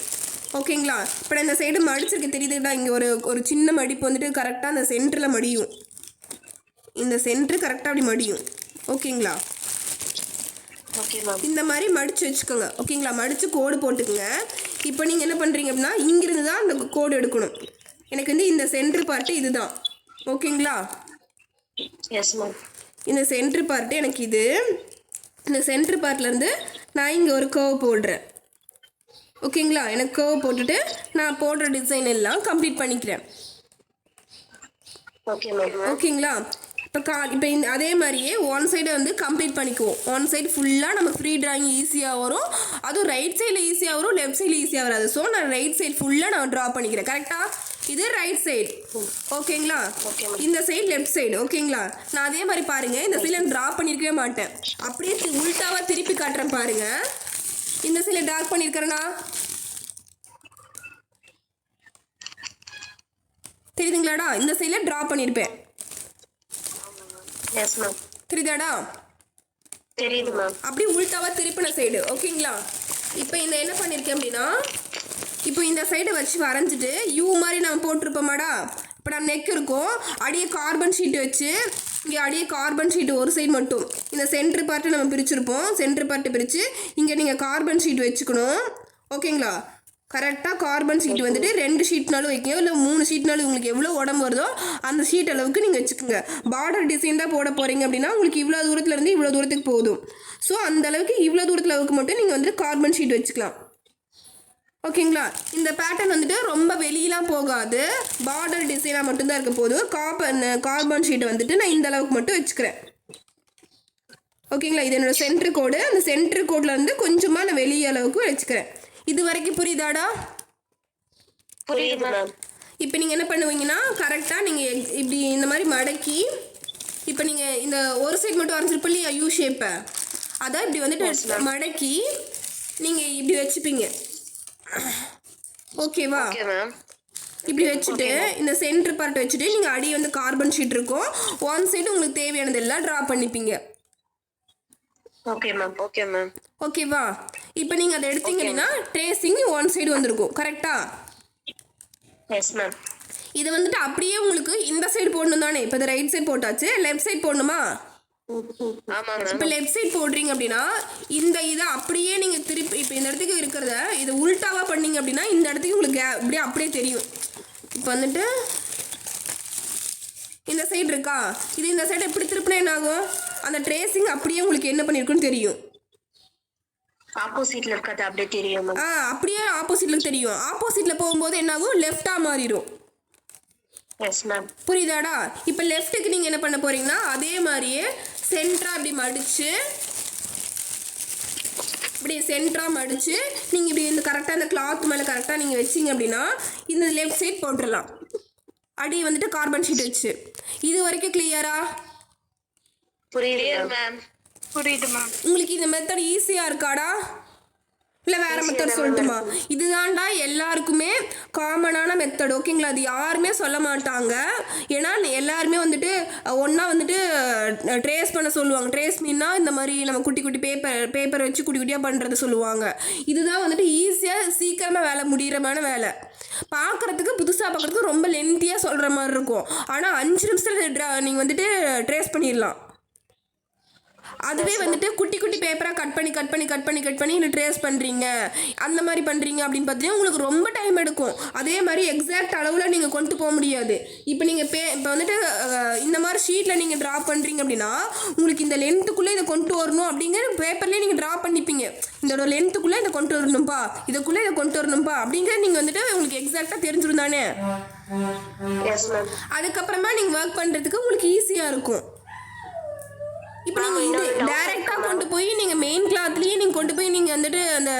ஓகேங்களா? இப்போ நான் இந்த சைடு மடிச்சிருக்கேன் தெரியுதுடா, இங்கே ஒரு சின்ன மடிப்பு வந்துட்டு கரெக்டாக அந்த சென்டரில் மடியும். இந்த சென்டர் கரெக்டாக அப்படி மடியும். ஓகேங்களா? Okay ma'am. இந்த மாதிரி மடித்து வச்சுக்கோங்க. ஓகேங்களா? மடித்து கோடு போட்டுக்குங்க. இப்போ நீங்கள் என்ன பண்ணுறீங்க அப்படின்னா இங்கிருந்து தான் அந்த கோடு எடுக்கணும். எனக்கு வந்து இந்த சென்டர் பார்ட்டு இதுதான். ஓகேங்களா? Yes ma'am. இந்த சென்டர் பார்ட்டு எனக்கு இது. இந்த சென்டர் பார்ட்லேருந்து நான் இங்கே ஒரு கர்வ் போடுறேன். ஓகேங்களா? எனக்கு கர்வ் போட்டுட்டு நான் போடுற டிசைன் எல்லாம் கம்ப்ளீட் பண்ணிக்கிறேன். Okay ma'am. ஓகேங்களா? இப்போ இந்த அதே மாதிரியே ஒன் சைடை வந்து கம்ப்ளீட் பண்ணிக்குவோம். ஒன் சைடு ஃபுல்லாக நம்ம ஃப்ரீ ட்ராயிங் ஈஸியாக வரும். அதுவும் ரைட் சைடில் ஈஸியாக வரும், லெஃப்ட் சைடில் ஈஸியாக வராது. ஸோ நான் ரைட் சைடு ஃபுல்லாக நான் ட்ரா பண்ணிக்கிறேன். கரெக்டாக? இது ரைட் சைடு. ஓகேங்களா? இந்த சைடு லெஃப்ட் சைடு. ஓகேங்களா? நான் அதே மாதிரி பாருங்கள், இந்த சைடில் ட்ரா பண்ணியிருக்கவே மாட்டேன், அப்படியே உள்டாவாக திருப்பி காட்டுறேன் பாருங்கள். இந்த சைடில் ட்ரா பண்ணியிருக்கிறேன்னா தெரியுதுங்களாடா? இந்த சைடில் ட்ரா பண்ணியிருப்பேன். Yes ma'am. தெரியுதாடா? தெரியுது மேம். அப்படி உள்டாவா திருப்பின சைடு. ஓகேங்களா? இப்போ இந்த என்ன பண்ணியிருக்கேன் அப்படின்னா, இப்போ இந்த சைடை வச்சு வரைஞ்சிட்டு யூ மாதிரி நம்ம போட்டிருப்போமாடா. இப்போ நான் நெக் இருக்கும், அடியே கார்பன் ஷீட் வச்சு இங்கே அடியே கார்பன் ஷீட் ஒரு சைடு மட்டும் இந்த சென்டர் பார்ட்டு நம்ம பிரிச்சுருப்போம். சென்டர் பார்ட்டு பிரித்து இங்கே நீங்கள் கார்பன் ஷீட் வச்சுக்கணும். ஓகேங்களா? கரெக்டாக கார்பன் ஷீட் வந்துட்டு 2 ஷீட்னாலும் வைக்கணும், இல்லை 3 ஷீட்னாலும் உங்களுக்கு எவ்வளோ உடம்பு வருதோ அந்த ஷீட் அளவுக்கு நீங்கள் வச்சுக்கோங்க. பார்டர் டிசைன் தான் போட போகிறீங்க அப்படின்னா உங்களுக்கு இவ்வளோ தூரத்துலேருந்து இவ்வளோ தூரத்துக்கு போதும். ஸோ அந்த அளவுக்கு இவ்வளோ தூரத்தில் அளவுக்கு மட்டும் நீங்கள் வந்துட்டு கார்பன் ஷீட் வச்சுக்கலாம். ஓகேங்களா? இந்த பேட்டர்ன் வந்துட்டு ரொம்ப வெளியெலாம் போகாது, பார்டர் டிசைனாக மட்டும்தான் இருக்க போதும். கார்பன் ஷீட் வந்துட்டு நான் இந்த அளவுக்கு மட்டும் வச்சுக்கிறேன். ஓகேங்களா? இது என்னோடய சென்டர் கோடு. அந்த சென்டர் கோடில் வந்து கொஞ்சமாக நான் வெளியே அளவுக்கு வச்சுக்கிறேன். இது வரைக்கும் புரியுதாடா? புரியுது மேம். இப்போ நீங்கள் என்ன பண்ணுவீங்கன்னா கரெக்டாக நீங்கள் இப்படி இந்த மாதிரி மடக்கி, இப்போ நீங்கள் இந்த ஒரு சைடு மட்டும் வரைஞ்சிருப்போம் இல்லையா யூ ஷேப்பை, அதான் இப்படி வந்துட்டு மடக்கி நீங்கள் இப்படி வச்சுப்பீங்க. ஓகேவா? Okay ma'am. இப்படி வச்சுட்டு இந்த சென்டர் பார்ட் வச்சுட்டு நீங்கள் அடி வந்து கார்பன் ஷீட் இருக்கும், ஒன் சைடு உங்களுக்கு தேவையானது எல்லாம் ட்ரா பண்ணிப்பீங்க. Okay ma'am. Okay ma'am. ஓகேவா? இப்போ நீங்கள் அதை எடுத்தீங்கன்னா ட்ரேசிங் ஒன் சைடு வந்திருக்கும். கரெக்டா? Yes ma'am. இது வந்துட்டு அப்படியே உங்களுக்கு இந்த சைடு போடணும் தானே. இப்போ இந்த ரைட் சைடு போட்டாச்சு, லெஃப்ட் சைடு போடணுமா? ஆமாம் மேம். இப்போ லெஃப்ட் சைடு போடுறீங்க அப்படின்னா இந்த இதை அப்படியே நீங்கள் திருப்பி இப்போ இந்த இடத்துக்கு இருக்கிறத இது உல்டாவாக பண்ணீங்க அப்படின்னா இந்த இடத்துக்கு உங்களுக்கு அப்படியே தெரியும். இப்போ வந்துட்டு இந்த சைடு இருக்கா, இது இந்த சைடு எப்படி திருப்பினா என்ன ஆகும், அந்த ட்ரேசிங் அப்படியே உங்களுக்கு என்ன பண்ணியிருக்குன்னு தெரியும். ஆப்போசிட்ல இருக்கிறது அப்படியே தெரியும் மேம். அப்படியே ஆப்போசிட்ல தெரியும். ஆப்போசிட்ல போகும்போது என்ன ஆகும், லெஃப்டா மாறிடும். Yes ma'am. புரியுதாடா? இப்போ லெஃப்ட்டுக்கு நீங்கள் என்ன பண்ண போறீங்கன்னா அதே மாதிரியே சென்டரா அப்படி மடிச்சு இப்படி சென்டரா மடிச்சு நீங்கள் இப்படி இந்த கரெக்டாக இந்த கிளாத் மேலே கரெக்டாக நீங்கள் வச்சிங்க அப்படின்னா இந்த லெஃப்ட் சைட் போட்டுடலாம். அடி வந்துட்டு கார்பன் ஷீட் வச்சு. இது வரைக்கும் கிளியரா? புரியுது மேம். புரியுது மேம். உங்களுக்கு இந்த மெத்தட் ஈஸியாக இருக்காடா, இல்லை வேறு மெத்தட் சொல்லட்டுமா? இதுதான்டா எல்லாருக்குமே காமனான மெத்தட். ஓகேங்களா? அது யாருமே சொல்ல மாட்டாங்க. ஏன்னா எல்லாருமே வந்துட்டு ஒன்றா வந்துட்டு ட்ரேஸ் பண்ண சொல்லுவாங்க. ட்ரேஸ் மீன்னா இந்த மாதிரி நம்ம குட்டி குட்டி பேப்பர் வச்சு குட்டி குட்டியாக பண்ணுறது சொல்லுவாங்க. இதுதான் வந்துட்டு ஈஸியாக சீக்கிரமாக வேலை முடிகிறமான வேலை. பார்க்குறதுக்கு புதுசாக பார்க்குறதுக்கு ரொம்ப லென்த்தியாக சொல்கிற மாதிரி இருக்கும். ஆனால் 5 நிமிஷத்தில் நீங்கள் வந்துட்டு ட்ரேஸ் பண்ணிடலாம். அதுவே வந்துட்டு குட்டி குட்டி பேப்பராக கட் பண்ணி ட்ரேஸ் பண்ணுறீங்க, அந்த மாதிரி பண்ணுறீங்க அப்படின்னு பார்த்தீங்கன்னா உங்களுக்கு ரொம்ப டைம் எடுக்கும். அதே மாதிரி எக்ஸாக்ட் அளவில் நீங்கள் கொண்டு போக முடியாது. இப்போ நீங்கள் இப்போ வந்துட்டு இந்த மாதிரி ஷீட்டில் நீங்கள் ட்ரா பண்ணுறீங்க அப்படின்னா உங்களுக்கு இந்த லென்த்துக்குள்ளே இதை கொண்டு வரணும் அப்படிங்கிற பேப்பர்லேயே நீங்கள் ட்ரா பண்ணிப்பீங்க. இதோட லென்த்துக்குள்ளே இதை கொண்டு வரணும்ப்பா, இதுக்குள்ளே இதை கொண்டு வரணும்ப்பா அப்படிங்கிற நீங்கள் வந்துட்டு உங்களுக்கு எக்ஸாக்டாக தெரிஞ்சிடும் தானே. அதுக்கப்புறமா நீங்கள் ஒர்க் பண்ணுறதுக்கு உங்களுக்கு ஈஸியாக இருக்கும். இப்போ நீங்கள் இது டைரெக்டாக கொண்டு போய் நீங்கள் மெயின் கிளாத்லேயே நீங்கள் கொண்டு போய் நீங்கள் வந்துட்டு அந்த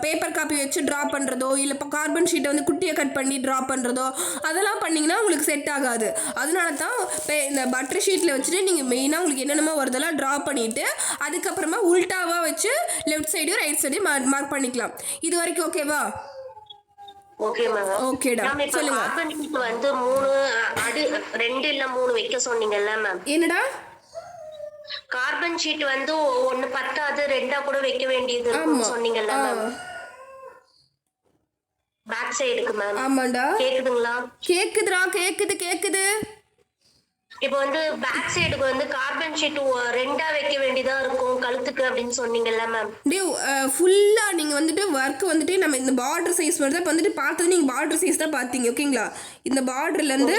பேப்பர் காப்பி வச்சு ட்ரா பண்ணுறதோ இல்லை இப்போ கார்பன் ஷீட்டை வந்து குட்டியை கட் பண்ணி ட்ரா பண்ணுறதோ அதெல்லாம் பண்ணிங்கன்னா உங்களுக்கு செட் ஆகாது. அதனால தான் இந்த பட்டர் ஷீட்டில் வச்சுட்டு நீங்கள் மெயினாக உங்களுக்கு என்னென்னமோ வருதெல்லாம் ட்ரா பண்ணிவிட்டு அதுக்கப்புறமா உல்டாவாக வச்சு left side right side mark பண்ணிக்கலாம். இது வரைக்கும் ஓகேவா? ஓகேடா, சொல்லுங்க. வந்து 2 இல்ல 3 வைக்க சொன்னீங்கல்ல மேம். என்னடா கார்பன் ஷீட் வந்து 1 பத்தாது 2 கூட வைக்க வேண்டியது இருக்குன்னு சொன்னீங்கல்ல மேம். பேக் சைடுக்கு மேம். ஆமாடா. கேக்குதுங்களா? கேக்குது. இப்போ வந்து பேக் சைடுக்கு வந்து கார்பன் ஷீட் 2 வைக்க வேண்டியதா இருக்கும் கழுத்துக்கு அப்படின்னு சொன்னீங்கல்ல மேம். ஃபுல்லாக நீங்கள் வந்துட்டு ஒர்க் வந்துட்டு நம்ம இந்த பார்டர் சைஸ் மாதிரி தான் வந்துட்டு பார்த்தது. நீங்கள் பார்டர் சைஸ் தான் பார்த்தீங்க ஓகேங்களா. இந்த பார்டர்லேருந்து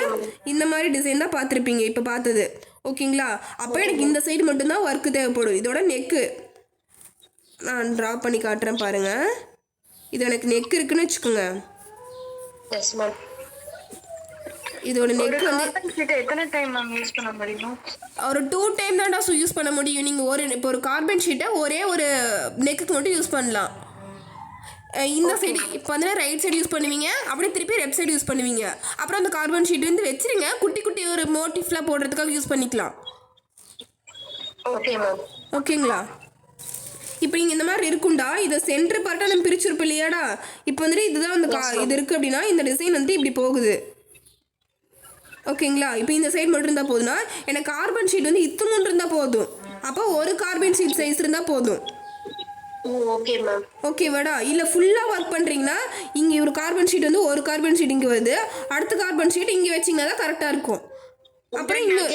இந்த மாதிரி டிசைன் தான் பார்த்துருப்பீங்க இப்போ பார்த்தது ஓகேங்களா. அப்போ எனக்கு இந்த சைடு மட்டும்தான் ஒர்க்கு தேவைப்படும். இதோட நெக்கு நான் ட்ரா பண்ணி காட்டுறேன் பாருங்கள். இது எனக்கு நெக் இருக்குன்னு வச்சுக்கோங்க. Yes ma'am. இதோட நெக் வந்து எத்தனை டைம் மேம் யூஸ் பண்ண முடியும்? ஒரு 2 டைம் தான்டா யூஸ் பண்ண முடியும். நீங்கள் இப்போ ஒரு கார்பன் ஷீட்டை ஒரே ஒரு நெக்குக்கு மட்டும் யூஸ் பண்ணலாம். இந்த சைடு இப்போ வந்து ரைட் சைடு யூஸ் பண்ணுவீங்க, அப்படியே திருப்பி லெஃப்ட் சைடு யூஸ் பண்ணுவீங்க. அப்புறம் அந்த கார்பன் ஷீட் வந்து வச்சுருங்க, குட்டி குட்டி ஒரு மோட்டிஃப்லாம் போடுறதுக்காக யூஸ் பண்ணிக்கலாம். Okay ma'am. ஓகேங்களா. இப்போ நீங்கள் இந்த மாதிரி இருக்குண்டா, இதை சென்டர் பார்ட்டாக நம்ம பிரிச்சிருப்போம் இல்லையாடா. இப்போ வந்துட்டு இதுதான் அந்த இது இருக்குது அப்படின்னா இந்த டிசைன் வந்துட்டு இப்படி போகுது ஓகேங்களா. இப்போ இந்த சைடு மட்டும் இருந்தால் போதும்னா எனக்கு கார்பன் ஷீட் வந்து இத்துணும் இருந்தால் போதும். அப்போ ஒரு கார்பன் ஷீட் சைஸ் இருந்தால் போதும். Okay ma'am. ஓகேவாடா. இல்லை ஃபுல்லாக ஒர்க் பண்ணுறீங்கன்னா இங்கே ஒரு கார்பன் ஷீட் வந்து ஒரு கார்பன் ஷீட் இங்கே வருது, அடுத்த கார்பன் ஷீட் இங்கே வச்சிங்கன்னா தான் கரெக்டாக இருக்கும். அப்புறம் இங்கே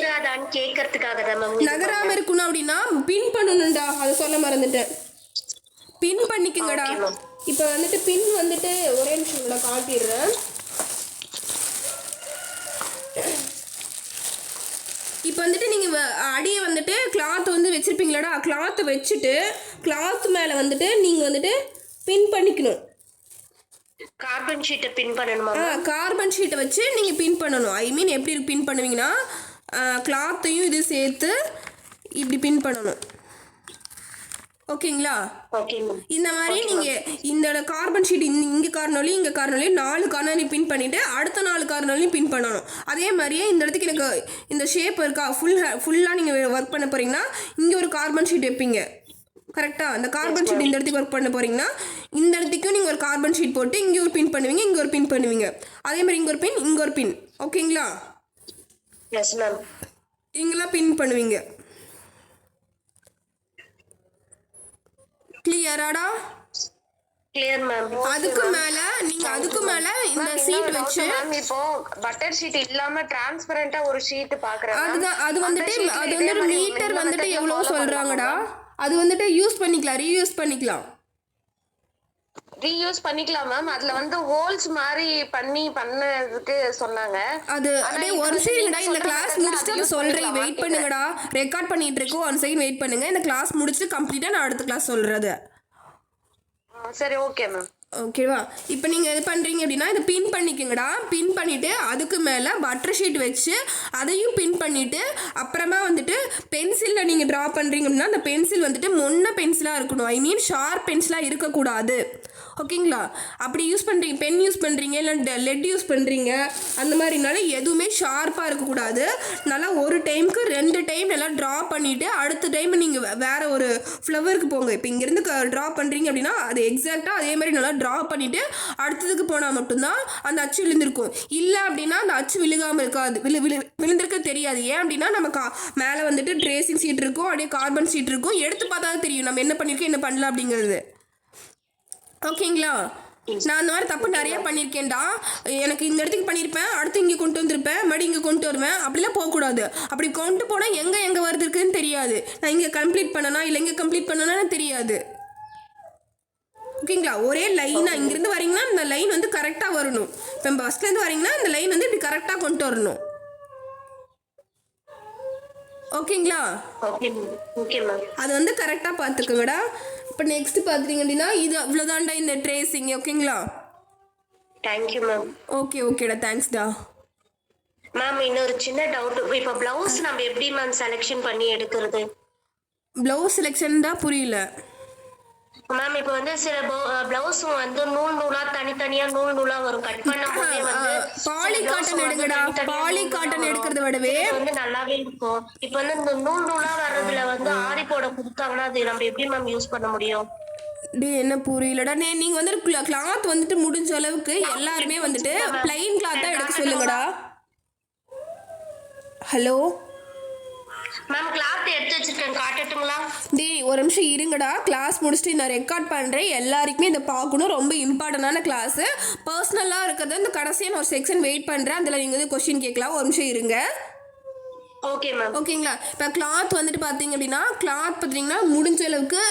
நகராமல் இருக்கணும் அப்படின்னா பின் பண்ணணும்டா, அதை சொல்ல மறந்துட்டேன். பின் பண்ணிக்கங்கடா. இப்போ வந்துட்டு பின் வந்துட்டு ஒரே நிமிஷம் நான் காட்டிடுறேன். இப்போ வந்துட்டு நீங்கள் அடியை வந்துட்டு கிளாத் வந்து வச்சுருப்பீங்களாடா, கிளாத்தை வச்சுட்டு கிளாத் மேலே வந்துட்டு நீங்கள் வந்துட்டு பின் பண்ணிக்கணும். கார்பன் ஷீட்டை பின் பண்ணணுமா? கார்பன் ஷீட்டை வச்சு நீங்கள் பின் பண்ணணும். ஐ மீன் எப்படி பின் பண்ணுவீங்கன்னா கிளாத்தையும் இது சேர்த்து இப்படி பின் பண்ணணும் ஓகேங்களா. இந்த மாதிரி நீங்கள் இந்த கார்பன் ஷீட் இங்கே கார்னர்லையும் இங்கே கார்னர்லையும் 4 கார்னர்லையும் பின் பண்ணிவிட்டு அடுத்த 4 கார்னர்லையும் பின் பண்ணணும். அதே மாதிரியே இந்த இடத்துக்கு எனக்கு இந்த ஷேப் இருக்கா ஃபுல்லாக நீங்கள் ஒர்க் பண்ண போகிறீங்கன்னா இங்கே ஒரு கார்பன் ஷீட் வைப்பீங்க கரெக்டாக. அந்த கார்பன் ஷீட் இந்த இடத்துக்கு ஒர்க் பண்ண போகிறீங்கன்னா இந்த இடத்துக்கும் நீங்கள் ஒரு கார்பன் ஷீட் போட்டு இங்கே ஒரு பின் பண்ணுவீங்க, இங்கே ஒரு பின் பண்ணுவீங்க. அதே மாதிரி இங்கே ஒரு பின், இங்கே ஒரு பின். ஓகேங்களா. Yes ma'am. இங்கெல்லாம் பின் பண்ணுவீங்க. கிளியராடா? Clear ma'am. அதுக்கு மேல இந்த சீட் வச்சு இப்போ பட்டர் ஷீட் இல்லாம டிரான்ஸ்பரண்டா ஒரு ஷீட் பாக்குறேன். அது வந்துட்டு மீட்டர் வந்துட்டு எவ்வளவு சொல்றாங்கடா. அது வந்துட்டு யூஸ் பண்ணிக்கலாம், ரீயூஸ் பண்ணிக்கலாம் மேம். அதுல வந்து ஹோல்ஸ் மாதிரி பண்ணதுக்கு சொன்னாங்க. அது அப்படியே ஒரு செகண்ட்டா, இந்த கிளாஸ் முடிச்சிட்டு அது சொல்றேன். வெயிட் பண்ணுங்கடா, ரெக்கார்ட் பண்ணிட்டு இருக்கோம். 1 செகண்ட் வெயிட் பண்ணுங்க. இந்த கிளாஸ் முடிச்சிட்டு கம்ப்ளீட்டா நான் அடுத்த கிளாஸ் சொல்றது. சரி ஓகே மேம். ஓகேவா. இப்போ நீங்கள் இது பண்ணுறீங்க அப்படின்னா இதை பின் பண்ணிக்கோங்கடா. பின் பண்ணிவிட்டு அதுக்கு மேலே பட்டர் ஷீட் வச்சு அதையும் பின் பண்ணிவிட்டு அப்புறமா வந்துட்டு பென்சிலில் நீங்கள் ட்ரா பண்ணுறீங்க அப்படின்னா அந்த பென்சில் வந்துட்டு மொன்ன பென்சிலாக இருக்கணும். ஐ மீன் ஷார்ப் பென்சிலாக இருக்கக்கூடாது ஓகேங்களா. அப்படி யூஸ் பண்ணுறீங்க, பென் யூஸ் பண்ணுறீங்க இல்லை லெட் யூஸ் பண்ணுறீங்க அந்த மாதிரினால எதுவுமே ஷார்ப்பாக இருக்கக்கூடாது. நல்லா ஒரு டைமுக்கு 2 டைம் நல்லா ட்ரா பண்ணிவிட்டு அடுத்த டைம் நீங்கள் வேறு ஒரு ஃப்ளவருக்கு போங்க. இப்போ இங்கேருந்து ட்ரா பண்ணுறீங்க அப்படின்னா அது எக்ஸாக்டாக அதே மாதிரி நல்லா ட்ரா பண்ணிவிட்டு அடுத்ததுக்கு போனால் மட்டும்தான் அந்த அச்சு விழுந்திருக்கும். இல்லை அப்படின்னா அந்த அச்சு விழுகாமல் இருக்காது, விழுந்திருக்க தெரியாது. ஏன் அப்படின்னா நம்ம மேலே வந்துட்டு ட்ரேசிங் ஷீட் இருக்கும், அப்படியே கார்பன் ஷீட் இருக்கும். எடுத்து பார்த்தா தெரியும் நம்ம என்ன பண்ணியிருக்கோம் என்ன பண்ணலாம் அப்படிங்கிறது. ஓகேங்களா. நான் அந்த மாதிரி தப்பு நிறைய பண்ணியிருக்கேன்டா. எனக்கு இந்த இடத்துக்கு பண்ணியிருப்பேன், அடுத்து இங்கே கொண்டு வந்திருப்பேன், மறுபடியும் இங்கே கொண்டு வருவேன். அப்படிலாம் போகக்கூடாது. அப்படி கொண்டு போனால் எங்கே வருது இருக்குன்னு தெரியாது. நான் இங்கே கம்ப்ளீட் பண்ணனா இல்லை இங்கே கம்ப்ளீட் பண்ணனா தெரியாது. ஓகேங்களா? ஒரே லைனாக இங்கேருந்து வரீங்கன்னா இந்த லைன் வந்து கரெக்டாக வரணும். இப்போ பஸ்லேருந்து வரீங்கன்னா இந்த லைன் வந்து இப்படி கரெக்டாக கொண்டு வரணும். ஓகேங்களா? அது வந்து கரெக்டாக பார்த்துக்கோங்கடா. இப்போ நெக்ஸ்ட் பார்த்துட்டீங்க அப்படின்னா இது அவ்வளோதான்டா இந்த ட்ரேசிங். ஓகேங்களா? Thank you ma'am. ஓகேடா, தேங்க்ஸ்டா. மேம் இன்னொரு சின்ன டவுட். இப்போ பிளவுஸ் நம்ம எப்படி மேம் செலெக்ஷன் பண்ணி எடுக்கிறது? ப்ளவுஸ் செலெக்ஷன் தான் புரியல மேம். இப்போ வந்து சில பிளவுஸ் வந்து நூலா தனித்தனியா நூலா வரும். கட் பண்ணும்போதே வந்து பாலி காட்டன் எடுங்கடா. பாலி காட்டன் எடுக்கிறத விடவே வந்து நல்லாவே இருக்கும். இப்போ வந்து இந்த நூலா வர்றதுல வந்து ஆரி போட கொடுத்தாங்கன்னா அது நம்ம எப்படி மேம் யூஸ் பண்ண முடியும்? என்ன புரியலடா. நீங்க வந்து கிளாத் வந்துட்டு முடிஞ்ச அளவுக்கு எல்லாருமே வந்துட்டு பிளைன் கிளாத் தான் எடுக்க சொல்லுங்கடா. ஹலோ மேம், கிளாத் எடுத்து வச்சிருக்கேன், காட்டட்டுங்களா? ஒரு நிமிஷம் இருங்கடா. கிளாஸ் முடிச்சுட்டு நான் ரெக்கார்ட் பண்ணுறேன். எல்லாருக்குமே இதை பார்க்கணும். ரொம்ப இம்பார்ட்டண்டான கிளாஸு. பர்சனலாக இருக்கிறது இந்த கடைசியாக நான் ஒரு செக்ஷன் வெயிட் பண்ணுறேன். அதில் நீங்கள் வந்து கொஸ்டின் கேட்கலாம். ஒரு நிமிஷம் இருங்க. Okay ma'am. ஓகேங்களா? இப்போ கிளாத் வந்துட்டு பார்த்தீங்க அப்படின்னா கிளாத் பார்த்தீங்கன்னா முடிஞ்ச அளவுக்கு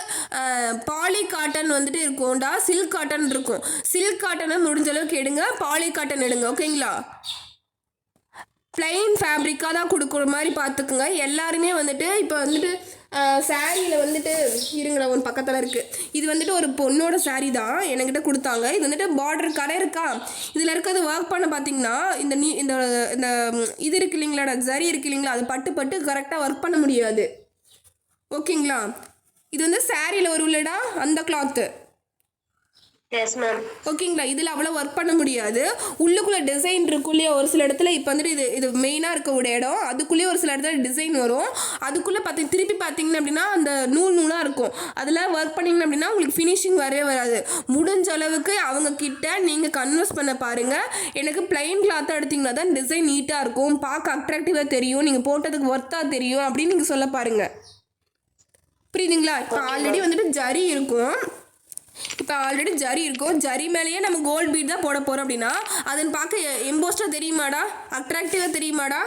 பாலி காட்டன் வந்துட்டு இருக்கும்டா. சில்க் காட்டன் இருக்கும். சில்க் காட்டனை முடிஞ்ச அளவுக்கு எடுங்க. பாலி காட்டன் எடுங்க. ஓகேங்களா? பிளைன் ஃபேப்ரிக்காக தான் கொடுக்குற மாதிரி பார்த்துக்குங்க. எல்லாருமே வந்துட்டு இப்போ வந்துட்டு சாரியில் வந்துட்டு இருங்கடா, ஒன்று பக்கத்தில் இருக்குது. இது வந்துட்டு ஒரு பொண்ணோட சாரீ தான் என்கிட்ட கொடுத்தாங்க. இது வந்துட்டு பார்டர் கடை இருக்கா. இதில் இருக்கிறது ஒர்க் பண்ண பார்த்தீங்கன்னா இந்த இந்த இந்த இது இருக்கு இல்லைங்களாடா, ஜரி இருக்கு இல்லைங்களா, அது பட்டு கரெக்டாக ஒர்க் பண்ண முடியாது. ஓகேங்களா? இது வந்து சாரியில் வரும்லடா அந்த கிளாத்து. ஓகேங்களா? இதில் அவ்வளோ ஒர்க் பண்ண முடியாது. உள்ளுக்குள்ளே டிசைன் இருக்கும் இல்லையா ஒரு சில இடத்துல. இப்போ வந்துட்டு இது மெயினாக இருக்க ஒரு இடம். அதுக்குள்ளேயே ஒரு சில இடத்துல டிசைன் வரும். அதுக்குள்ளே திருப்பி பார்த்தீங்கன்னா அப்படின்னா அந்த நூலாக இருக்கும். அதில் ஒர்க் பண்ணிங்கன்னா அப்படின்னா உங்களுக்கு ஃபினிஷிங் வரவே வராது. முடிஞ்ச அளவுக்கு அவங்க கிட்ட நீங்கள் கன்வெர்ஸ் பண்ண பாருங்கள். எனக்கு பிளைன் கிளாத்தாக எடுத்திங்கன்னா தான் டிசைன் நீட்டாக இருக்கும், பார்க்க அட்ராக்டிவாக தெரியும், நீங்கள் போட்டதுக்கு ஒர்த்தாக தெரியும் அப்படின்னு நீங்கள் சொல்ல பாருங்கள். புரியுதுங்களா? இப்போ ஆல்ரெடி வந்துட்டு ஜரி இருக்கும். ஜரி மேலேயே நம்ம கோல்ட் பீட் தான் போட போகிறோம் அப்படின்னா அதன் பார்க்க எம்போஸ்டாக தெரியுமாடா, அட்ராக்டிவாக தெரியுமாடா?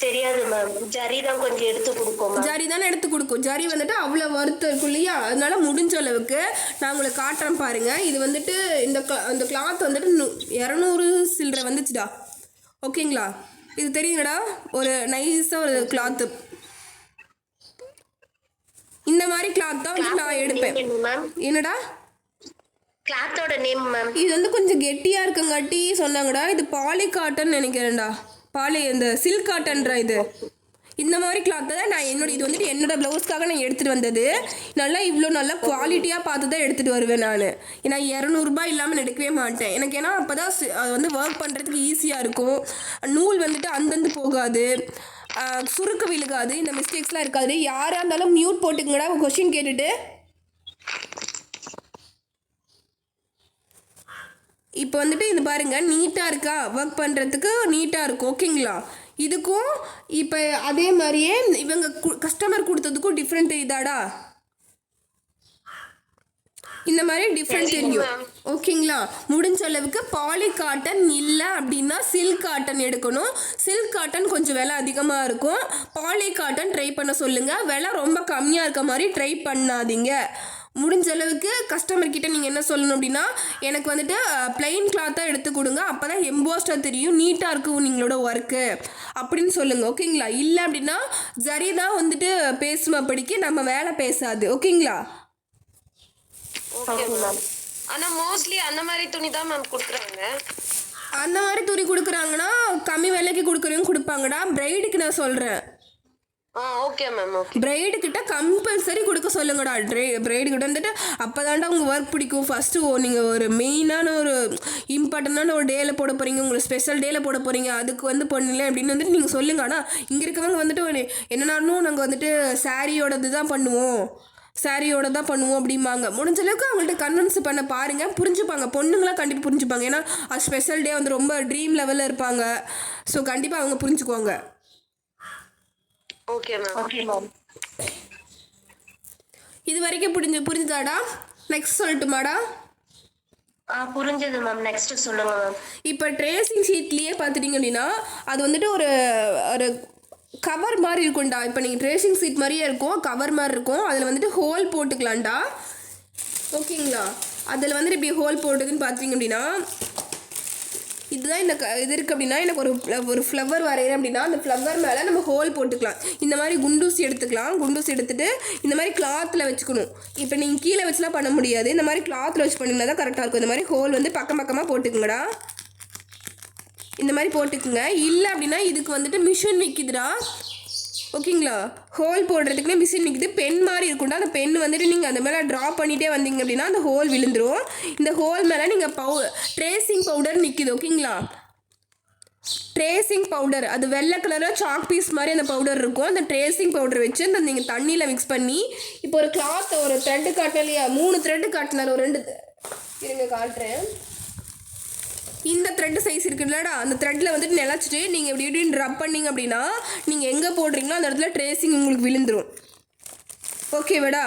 தெரியாது மேம். ஜரி தான் கொஞ்சம் எடுத்து கொடுக்கும். ஜரி தானே எடுத்து கொடுக்கும். ஜரி வந்துட்டு அவ்வளோ வருத்தம் இருக்கும் இல்லையா? அதனால முடிஞ்ச அளவுக்கு நான் உங்களுக்கு காட்டுறேன் பாருங்க. இது வந்துட்டு இந்த கிளாத் வந்துட்டு 200 சில்லரை வந்துச்சுடா. ஓகேங்களா? இது தெரியுங்கடா, ஒரு நைஸாக ஒரு கிளாத்து. இந்த மாதிரி கிளாத் தான் வந்து நான் எடுப்பேன். என்னடா கிளாத்தோட நேம் மேம்? இது வந்து கொஞ்சம் கெட்டியா இருக்குங்காட்டி சொன்னாங்கடா. இது பாலி காட்டன் நினைக்கிறேன்டா. இந்த சில்க் காட்டன்றா. இது இந்த மாதிரி கிளாத் தான் நான் இது வந்துட்டு என்னோட ப்ளவுஸ்க்காக நான் எடுத்துகிட்டு வந்தது. நல்லா இவ்வளோ நல்லா குவாலிட்டியாக பார்த்து தான் எடுத்துகிட்டு வருவேன் நான். ஏன்னா 200 ரூபாய் இல்லாமல் எடுக்கவே மாட்டேன். எனக்கு ஏன்னா அப்போ தான் அது வந்து ஒர்க் பண்ணுறதுக்கு ஈஸியாக இருக்கும். நூல் வந்துட்டு அந்தந்து போகாது, சுருக்க விழுகாது, இந்த மிஸ்டேக்ஸ்லாம் இருக்காது. யாராக இருந்தாலும் மியூட் போட்டுக்கங்கடா கொஸ்டின் கேட்டுட்டு. இப்போ வந்துட்டு இது பாருங்கள், நீட்டாக இருக்கா? ஒர்க் பண்ணுறதுக்கு நீட்டாக இருக்கும். ஓகேங்களா? இதுக்கும் இப்போ அதே மாதிரியே இவங்க கஸ்டமர் கொடுத்ததுக்கும் டிஃப்ரெண்ட் தெரியுதாடா? இந்த மாதிரி டிஃப்ரெண்ட் தெரியும். ஓகேங்களா? முடிஞ்ச அளவுக்கு பாலி காட்டன் இல்லை அப்படின்னா சில்க் காட்டன் எடுக்கணும். சில்க் காட்டன் கொஞ்சம் விலை அதிகமாக இருக்கும். பாலி காட்டன் ட்ரை பண்ண சொல்லுங்கள். விலை ரொம்ப கம்மியாக இருக்க மாதிரி ட்ரை பண்ணாதீங்க. முடிஞ்ச அளவுக்கு கஸ்டமர்கிட்ட நீங்கள் என்ன சொல்லணும் அப்படின்னா எனக்கு வந்துட்டு பிளைன் கிளாத்தாக எடுத்து கொடுங்க, அப்போ தான் எம்போஸ்டாக தெரியும், நீட்டாக இருக்கும் நீங்களோட ஒர்க்கு அப்படின்னு சொல்லுங்கள். ஓகேங்களா? இல்லை அப்படின்னா ஜரி தான் வந்துட்டு பேசுமா படிக்க நம்ம வேலை பேசாது. ஓகேங்களா? ஆனா மோஸ்ட்லி அந்த மாதிரி துணி தான் மேம் கொடுக்குறாங்க. அந்த மாதிரி துணி கொடுக்குறாங்கன்னா கம்மி விலைக்கு கொடுக்குறவங்க கொடுப்பாங்கடா. பிரைடுக்கு நான் சொல்கிறேன். Okay ma'am. ஓகே. பிரைடு கிட்ட கம்பல்சரி கொடுக்க சொல்லுங்கடா. பிரைடு கிட்ட வந்துட்டு அப்போதான்டா உங்கள் ஒர்க் பிடிக்கும். ஃபஸ்ட்டு நீங்கள் ஒரு மெயினான ஒரு இம்பார்ட்டண்டான ஒரு டேயில் போட போகிறீங்க, உங்களுக்கு ஸ்பெஷல் டேயில் போட போகிறீங்க, அதுக்கு வந்து பண்ணல அப்படின்னு வந்துட்டு நீங்கள் சொல்லுங்க. ஆனால் இங்கே இருக்கவங்க வந்துட்டு என்னன்னாலும் நாங்கள் வந்துட்டு சாரியோடது தான் பண்ணுவோம் அப்படிம்பாங்க. முடிஞ்ச அளவுக்கு அவங்கள்ட்ட கன்வின்ஸ் பண்ண பாருங்கள், புரிஞ்சுப்பாங்க. பொண்ணுங்களாம் கண்டிப்பாக புரிஞ்சுப்பாங்க. ஏன்னா அது ஸ்பெஷல் டே வந்து ரொம்ப ட்ரீம் லெவலில் இருப்பாங்க. ஸோ கண்டிப்பாக அவங்க புரிஞ்சுக்குவாங்க. Okay ma'am. இது வரைக்கும் புரிஞ்சுதாடா? நெக்ஸ்ட் சொல்லட்டுமாடா? புரிஞ்சது மேம். நெக்ஸ்ட் சொல்லுங்க மேம். இப்போ ட்ரேசிங் ஷீட்லேயே பார்த்துட்டிங்க அப்படின்னா அது வந்துட்டு ஒரு ஒரு கவர் மாதிரி இருக்கும்டா. இப்போ நீங்கள் ட்ரேசிங் ஷீட் மாதிரியே இருக்கும், கவர் மாதிரி இருக்கும். அதில் வந்துட்டு ஹோல் போட்டுக்கலாம்டா. ஓகேங்களா? அதில் வந்துட்டு இப்படி ஹோல் போட்டுக்குன்னு பார்த்தீங்க அப்படின்னா இதுதான் இந்த இது இருக்குது அப்படின்னா எனக்கு ஒரு ஃப்ளவர் வரைகிறேன் அப்படின்னா அந்த ஃப்ளவர் மேலே நம்ம ஹோல் போட்டுக்கலாம். இந்த மாதிரி குண்டூசி எடுத்துக்கலாம். குண்டூசி எடுத்துகிட்டு இந்த மாதிரி கிளாத்தில் வச்சுக்கணும். இப்போ நீங்கள் கீழே வச்சுலாம் பண்ண முடியாது. இந்த மாதிரி கிளாத்தில் வச்சு பண்ணிங்கன்னா தான் கரெக்டாக இருக்கும். இந்த மாதிரி ஹோல் வந்து பக்கம் பக்கமாக போட்டுக்குங்கடா. இந்த மாதிரி போட்டுக்குங்க. இல்லை அப்படின்னா இதுக்கு வந்துட்டு மிஷின் விற்கிதுடா. ஓகேங்களா? ஹோல் போடுறதுக்குன்னே மிஷின் நிற்குது. பென் மாதிரி இருக்கும்டா. அந்த பென் வந்துட்டு நீங்கள் அந்த மேலே ட்ரா பண்ணிகிட்டே வந்தீங்க அப்படின்னா அந்த ஹோல் விழுந்துடும். இந்த ஹோல் மேலே நீங்கள் ட்ரேசிங் பவுடர் நிற்கிது. ஓகேங்களா? ட்ரேசிங் பவுடர் அது வெள்ளை கலரில் சாக் பீஸ் மாதிரி அந்த பவுடர் இருக்கும். அந்த ட்ரேசிங் பவுடர் வச்சு அந்த நீங்கள் தண்ணியில் மிக்ஸ் பண்ணி இப்போ ஒரு கிளாத் ஒரு த்ரெட்டு காட்டினா இல்லையா, 3 த்ரெட்டு காட்டினார். ஒரு 2 இருங்க காட்டுறேன். இந்த த்ரெட் சைஸ் இருக்குல்லடா, அந்த த்ரெட்டில் வந்துட்டு நிலச்சிட்டு நீங்கள் எப்படி எப்படின்னு ரப் பண்ணிங்க அப்படின்னா நீங்கள் எங்கே போடுறீங்களோ அந்த இடத்துல ட்ரேசிங் உங்களுக்கு விழுந்துடும். ஓகேவாடா?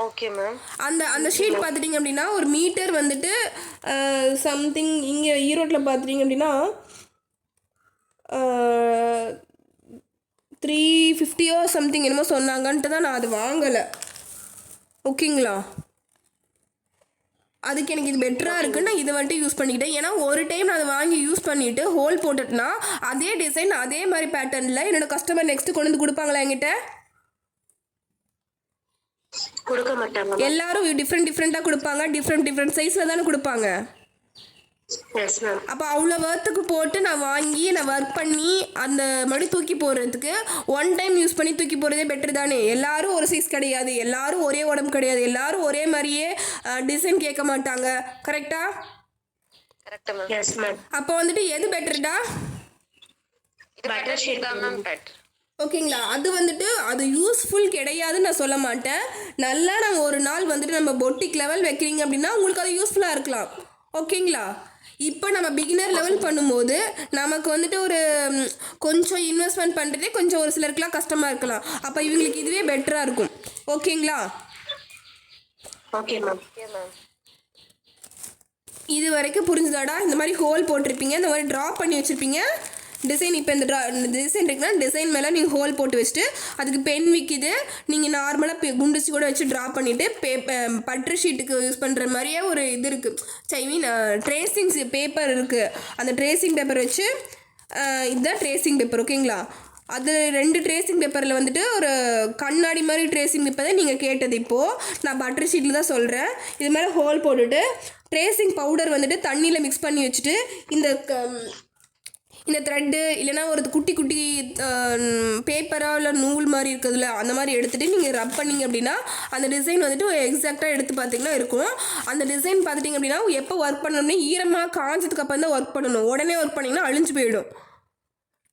Okay ma'am. அந்த ஷீட் பார்த்துட்டிங்க அப்படின்னா ஒரு மீட்டர் வந்துட்டு சம்திங் இங்கே ஈரோட்டில் பார்த்துட்டிங்க அப்படின்னா 350 சம்திங் என்னமோ சொன்னாங்கன்ட்டு தான் நான் அது வாங்கலை. ஓகேங்களா? அதுக்கு எனக்கு இது பெட்டராக இருக்குன்னு நான் இதை வந்துட்டு யூஸ் பண்ணிக்கிட்டேன். ஏன்னா ஒரு டைம் நான் அதை வாங்கி யூஸ் பண்ணிவிட்டு ஹோல் போட்டுட்டுனா அதே டிசைன் அதே மாதிரி பேட்டர்னில் என்னோட கஸ்டமர் நெக்ஸ்ட்டு கொண்டு வந்து கொடுப்பாங்களா என்கிட்ட? கொடுக்க மாட்டாங்க. எல்லாரும் டிஃப்ரெண்ட்டாக கொடுப்பாங்க. டிஃப்ரெண்ட் சைஸில் தானே கொடுப்பாங்க. S ma'am. அப்போ அவ்வளோ ஒர்த்துக்கு போட்டு நான் வாங்கி நான் ஒர்க் பண்ணி அந்த மறுபடி தூக்கி போடுறதுக்கு ஒன் டைம் யூஸ் பண்ணி தூக்கி போடுறதே பெட்டர் தானே. எல்லாரும் ஒரு சைஸ் கிடையாது, எல்லாரும் ஒரே உடம்பு கிடையாது, எல்லாரும் ஒரே மாதிரியே டிசைன் கேட்க மாட்டாங்க. கரெக்டா? Correct ma'am. S ma'am. அப்போ வந்துட்டு எது பெட்டர்டா? பட்டர் ஷீட் தான் மேம் பெட்டர். ஓகேங்களா? அது வந்துட்டு அது யூஸ்ஃபுல் கிடையாதுன்னு நான் சொல்ல மாட்டேன். நல்லா நம்ம ஒரு நாள் வந்துட்டு நம்ம பொட்டிக் லெவல் வைக்கிறீங்க அப்படின்னா உங்களுக்கு அது யூஸ்ஃபுல்லாக இருக்கலாம். ஓகேங்களா? இப்போ நம்ம பிகினர் லெவல் பண்ணும்போது நமக்கு வந்துட்டு ஒரு கொஞ்சம் இன்வெஸ்ட்மெண்ட் பண்ணுறதே கொஞ்சம் ஒரு சிலருக்குலாம் கஷ்டமாக இருக்கலாம். அப்போ இவங்களுக்கு இதுவே பெட்டராக இருக்கும். ஓகேங்களா? Okay ma'am. இது வரைக்கும் புரிஞ்சுதாடா? இந்த மாதிரி ஹோல் போட்டிருப்பீங்க, இந்த மாதிரி ட்ரா பண்ணி வச்சுருப்பீங்க டிசைன். இப்போ இந்த டிசைன் இருக்குன்னா டிசைன் மேலே நீங்கள் ஹோல் போட்டு வச்சுட்டு அதுக்கு பென் விற்கிது. நீங்கள் நார்மலாக குண்டுசி கூட வச்சு ட்ரா பண்ணிவிட்டு பட்டர் ஷீட்டுக்கு யூஸ் பண்ணுற மாதிரியே ஒரு இது இருக்குது. ஐ மீன் ட்ரேசிங் பேப்பர் இருக்குது. அந்த ட்ரேசிங் பேப்பர் வச்சு இதுதான் ட்ரேசிங் பேப்பர். ஓகேங்களா? அது 2 ட்ரேசிங் பேப்பரில் வந்துட்டு ஒரு கண்ணாடி மாதிரி ட்ரேசிங் பேப்பர் தான் நீங்கள் கேட்டது. இப்போது நான் பட்டர் ஷீட்டில் தான் சொல்கிறேன். இது மேலே ஹோல் போட்டுட்டு ட்ரேசிங் பவுடர் வந்துட்டு தண்ணியில் மிக்ஸ் பண்ணி வச்சுட்டு இந்த த்ரெட்டு இல்லைனா ஒரு குட்டி குட்டி பேப்பராக இல்லை நூல் மாதிரி இருக்குதுல்ல அந்த மாதிரி எடுத்துகிட்டு நீங்கள் ரப் பண்ணிங்க அப்படின்னா அந்த டிசைன் வந்துட்டு எக்ஸாக்டாக எடுத்து பார்த்திங்கன்னா இருக்கும். அந்த டிசைன் பார்த்துட்டிங்க அப்படின்னா எப்போ ஒர்க் பண்ணணும்னா ஈரமாக காஞ்சதுக்கு அப்புறம் தான் ஒர்க் பண்ணணும். உடனே ஒர்க் பண்ணிங்கன்னா அழிஞ்சு போயிடும்.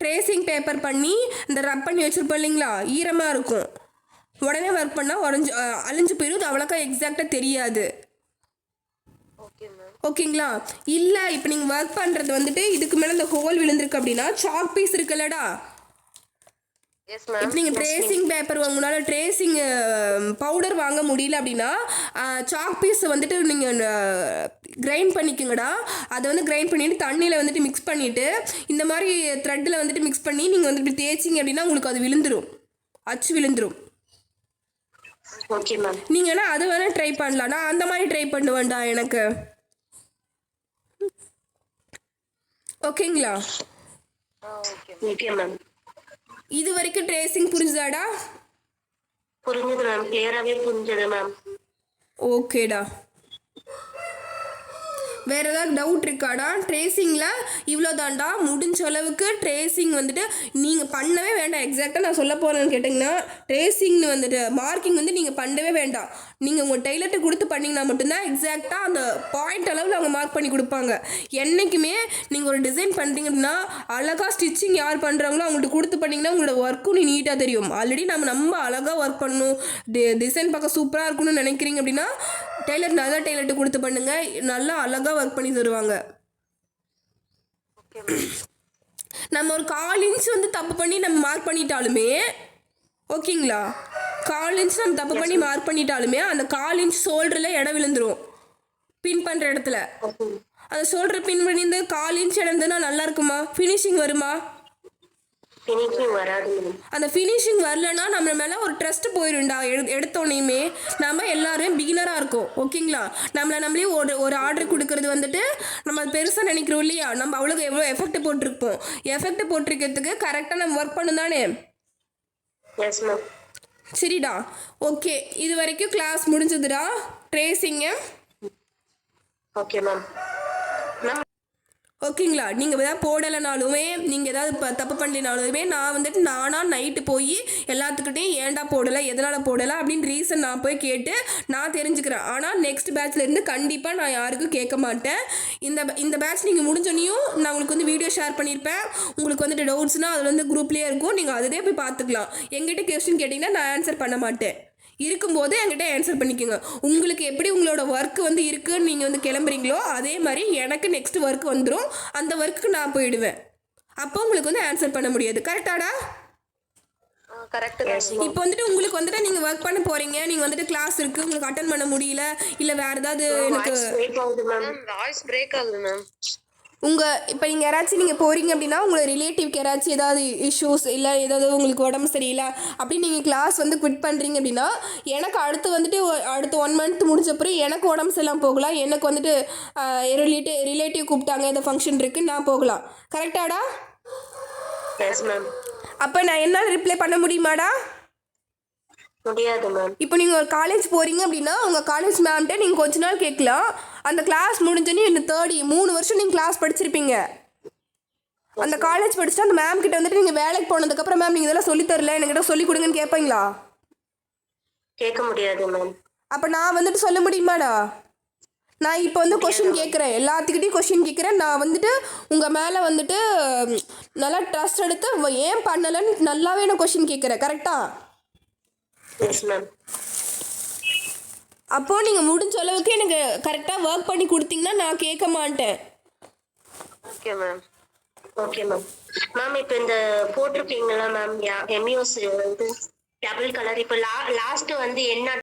ட்ரேசிங் பேப்பர் பண்ணி இந்த ரப் பண்ணி வச்சுருப்போம் இல்லைங்களா, ஈரமாக இருக்கும். உடனே ஒர்க் பண்ணால் அழிஞ்சு போயிடும். அது அவ்வளோக்கா எக்ஸாக்டாக தெரியாது. ஓகேங்களா? இல்லை இப்போ நீங்கள் ஒர்க் பண்ணுறது வந்துட்டு இதுக்கு மேலே இந்த ஹோல் விழுந்திருக்கு அப்படின்னா சாக் பீஸ் இருக்குல்லடா, இப்போ நீங்கள் ட்ரேசிங் பேப்பர் உங்களால் ட்ரேசிங் பவுடர் வாங்க முடியல அப்படின்னா சாக் பீஸ் வந்துட்டு நீங்கள் கிரைண்ட் பண்ணிக்கோங்கடா. அதை வந்து கிரைண்ட் பண்ணிவிட்டு தண்ணியில் வந்துட்டு மிக்ஸ் பண்ணிவிட்டு இந்த மாதிரி த்ரெட்டில் வந்துட்டு மிக்ஸ் பண்ணி நீங்கள் வந்துட்டு தேய்ச்சிங்க அப்படின்னா உங்களுக்கு அது விழுந்துடும், அச்சு விழுந்துடும். Okay ma'am. நீங்கள் வேணால் அது வேணால் ட்ரை பண்ணலாம். நான் அந்த மாதிரி ட்ரை பண்ணுவேன்டா எனக்கு. ஓகேங்களா? Okay ma'am. இது வரைக்கும் ட்ரேசிங் புரிஞ்சுதாடா? புரிஞ்சுது மேம். கிளியராகவே புரிஞ்சது மேம். ஓகேடா. வேறு ஏதாவது டவுட் இருக்காடா? ட்ரேசிங்கில் இவ்வளோ தான்டா. முடிஞ்ச அளவுக்கு ட்ரேசிங் வந்துட்டு நீங்கள் பண்ணவே வேண்டாம். எக்ஸாக்டாக நான் சொல்ல போகிறேன்னு கேட்டிங்கன்னா ட்ரேசிங் வந்துட்டு மார்க்கிங் வந்து நீங்கள் பண்ணவே வேண்டாம். நீங்கள் உங்கள் டெய்லர்கிட்ட கொடுத்து பண்ணிங்கன்னா மட்டும்தான் எக்ஸாக்டாக அந்த பாயிண்ட் அளவில் அவங்க மார்க் பண்ணி கொடுப்பாங்க. என்றைக்குமே நீங்கள் ஒரு டிசைன் பண்ணுறீங்க அப்படின்னா அழகாக ஸ்டிச்சிங் யார் பண்ணுறாங்களோ அவங்கள்ட்ட கொடுத்து பண்ணிங்கன்னா உங்களோட ஒர்க்கும் நீட்டாக தெரியும். ஆல்ரெடி நம்ம அழகாக ஒர்க் பண்ணணும், டிசைன் பார்க்க சூப்பராக இருக்கணும்னு நினைக்கிறீங்க அப்படின்னா நல்ல டெய்லர்கிட்ட கொடுத்து பண்ணுங்கள். நல்லா அழகாக ஒர்க் பண்ணி தருவாங்க. நம்ம ஒரு 1/4 இன்ச் வந்து தப்பு பண்ணி நம்ம மார்க் பண்ணிட்டாலுமே ஓகேங்களா, 1/4 இன்ச் நம்ம தப்பு பண்ணி மார்க் பண்ணிட்டாலுமே அந்த 1/4 இன்ச் ஷோல்டரில் இடம் விழுந்துடும். பின் பண்ணுற இடத்துல அந்த ஷோல்டர் பின் பண்ணி இந்த 1/4 இன்ச் இடந்துன்னா நல்லா இருக்குமா? ஃபினிஷிங் வருமா? ஃபினிஷிங் வராது மேம். அந்த ஃபினிஷிங் வரலன்னா நம்ம மேலே ஒரு ட்ரஸ்ட் போயிடும்டா. எடுத்தோடனையுமே நம்ம எல்லாரும் பிகினராக இருக்கோம், ஓகேங்களா? நம்மளே ஒரு ஆர்டர் கொடுக்கறது வந்துட்டு நம்ம பெருசாக நினைக்கிறோம் இல்லையா? நம்ம அவ்வளோ எவ்வளோ எஃபெக்ட் போட்டிருப்போம். எஃபெக்ட் போட்டிருக்கிறதுக்கு கரெக்டாக நம்ம ஒர்க் பண்ணணும் தானே? Yes ma'am. சரிடா, ஓகே. இது வரைக்கும் கிளாஸ் முடிஞ்சதுடா. ட்ரேசிங்க ஓகே மேம். மேம் ஓகேங்களா? நீங்கள் ஏதாவது போடலைனாலுமே, நீங்கள் ஏதாவது தப்பு பண்ணலினாலுமே நான் வந்துட்டு நானாக நைட்டு போய் எல்லாத்துக்கிட்டையும் ஏன்டா போடலை, எதனால் போடலை அப்படின்னு ரீசன் நான் போய் கேட்டு நான் தெரிஞ்சுக்கிறேன். ஆனால் நெக்ஸ்ட் பேட்ச்லேருந்து கண்டிப்பாக நான் யாருக்கும் கேட்க மாட்டேன். இந்த பேட்ச் நீங்கள் முடிஞ்சோன்னையும் நான் உங்களுக்கு வந்து வீடியோ ஷேர் பண்ணியிருப்பேன். உங்களுக்கு வந்துட்டு டவுட்ஸ்னால் அதில் வந்து குரூப்லேயே இருக்கும், நீங்கள் அதிலே போய் பார்த்துக்கலாம். எங்கிட்ட கொஸ்டின் கேட்டிங்கன்னா நான் ஆன்சர் பண்ண மாட்டேன். இருக்கும்போது என்கிட்ட ஆன்சர் பண்ணிக்கோங்க. உங்களுக்கு எப்படி உங்களோட ஒர்க் வந்து இருக்குன்னு நீங்கள் வந்து கிளம்புறீங்களோ அதே மாதிரி எனக்கு நெக்ஸ்ட் ஒர்க் வந்துடும். அந்த ஒர்க்குக்கு நான் போயிடுவேன். அப்போ உங்களுக்கு வந்து ஆன்சர் பண்ண முடியாது. கரெக்டாடா? கரெக்ட். இப்போ வந்துட்டு உங்களுக்கு வந்துட்டு நீங்கள் ஒர்க் பண்ண போகிறீங்க, நீங்கள் வந்துட்டு கிளாஸ் இருக்குது, உங்களுக்கு அட்டன் பண்ண முடியல, இல்லை வேறு ஏதாவது எனக்கு வாய்ஸ் பிரேக் ஆகுது மேம். இப்போ நீங்கள் யாராச்சும் நீங்கள் போகிறீங்க அப்படின்னா உங்களை ரிலேட்டிவ்க்கு யாராச்சும் ஏதாவது இஷ்யூஸ் இல்லை ஏதாவது உங்களுக்கு உடம்பு சரியில்லை அப்படின்னு நீங்கள் கிளாஸ் வந்து குவிட் பண்ணுறீங்க அப்படின்னா எனக்கு அடுத்து 1 மந்த் முடிஞ்சப்பறம் எனக்கு உடம்பு சரியில்லாமல் போகலாம். எனக்கு வந்துட்டு ரிலேட்டிவ் கூப்பிட்டாங்க, இந்த ஃபங்க்ஷன் இருக்குன்னு நான் போகலாம். கரெக்டாடா? Yes ma'am. அப்போ நான் என்னால் ரிப்ளை பண்ண முடியுமாடா? முடியாது மேம். இப்போ நீங்கள் ஒரு காலேஜ் போகிறீங்க அப்படின்னா உங்கள் காலேஜ் மேம்கிட்ட நீங்கள் கொஞ்ச நாள் கேட்கலாம். அந்த கிளாஸ் முடிஞ்சோன்னே இந்த 3 வருஷம் நீங்கள் கிளாஸ் படிச்சிருப்பீங்க. அந்த காலேஜ் படிச்சுட்டு அந்த மேம் கிட்ட வந்துட்டு நீங்கள் வேலைக்கு போனதுக்கப்புறம் மேம் நீங்கள் இதெல்லாம் சொல்லித்தரல, என்கிட்ட சொல்லிக் கொடுங்கன்னு கேட்பீங்களா? கேட்க முடியாது மேம். அப்போ நான் வந்துட்டு சொல்ல முடியுமாடா? நான் இப்போ வந்து கொஷின் கேட்குறேன், எல்லாத்துக்கிட்டையும் கொஷின் கேட்குறேன். நான் வந்துட்டு உங்கள் மேலே வந்துட்டு நல்லா ட்ரஸ்ட் எடுத்து ஏன் பண்ணலைன்னு நல்லாவே நான் கொஷின் கேட்குறேன். கரெக்டாக? Yes ma'am. அப்போது நீங்கள் முடிஞ்ச அளவுக்கு எனக்கு கரெக்டாக ஒர்க் பண்ணி கொடுத்தீங்கன்னா நான் கேட்க மாட்டேன். Okay ma'am. Okay ma'am. Ma'am இப்போ இந்த போட்டிருக்கீங்களா மேம் எம்யூஎஸ் வந்து டபுள் கலர், இப்போ லாஸ்ட் வந்து என்ன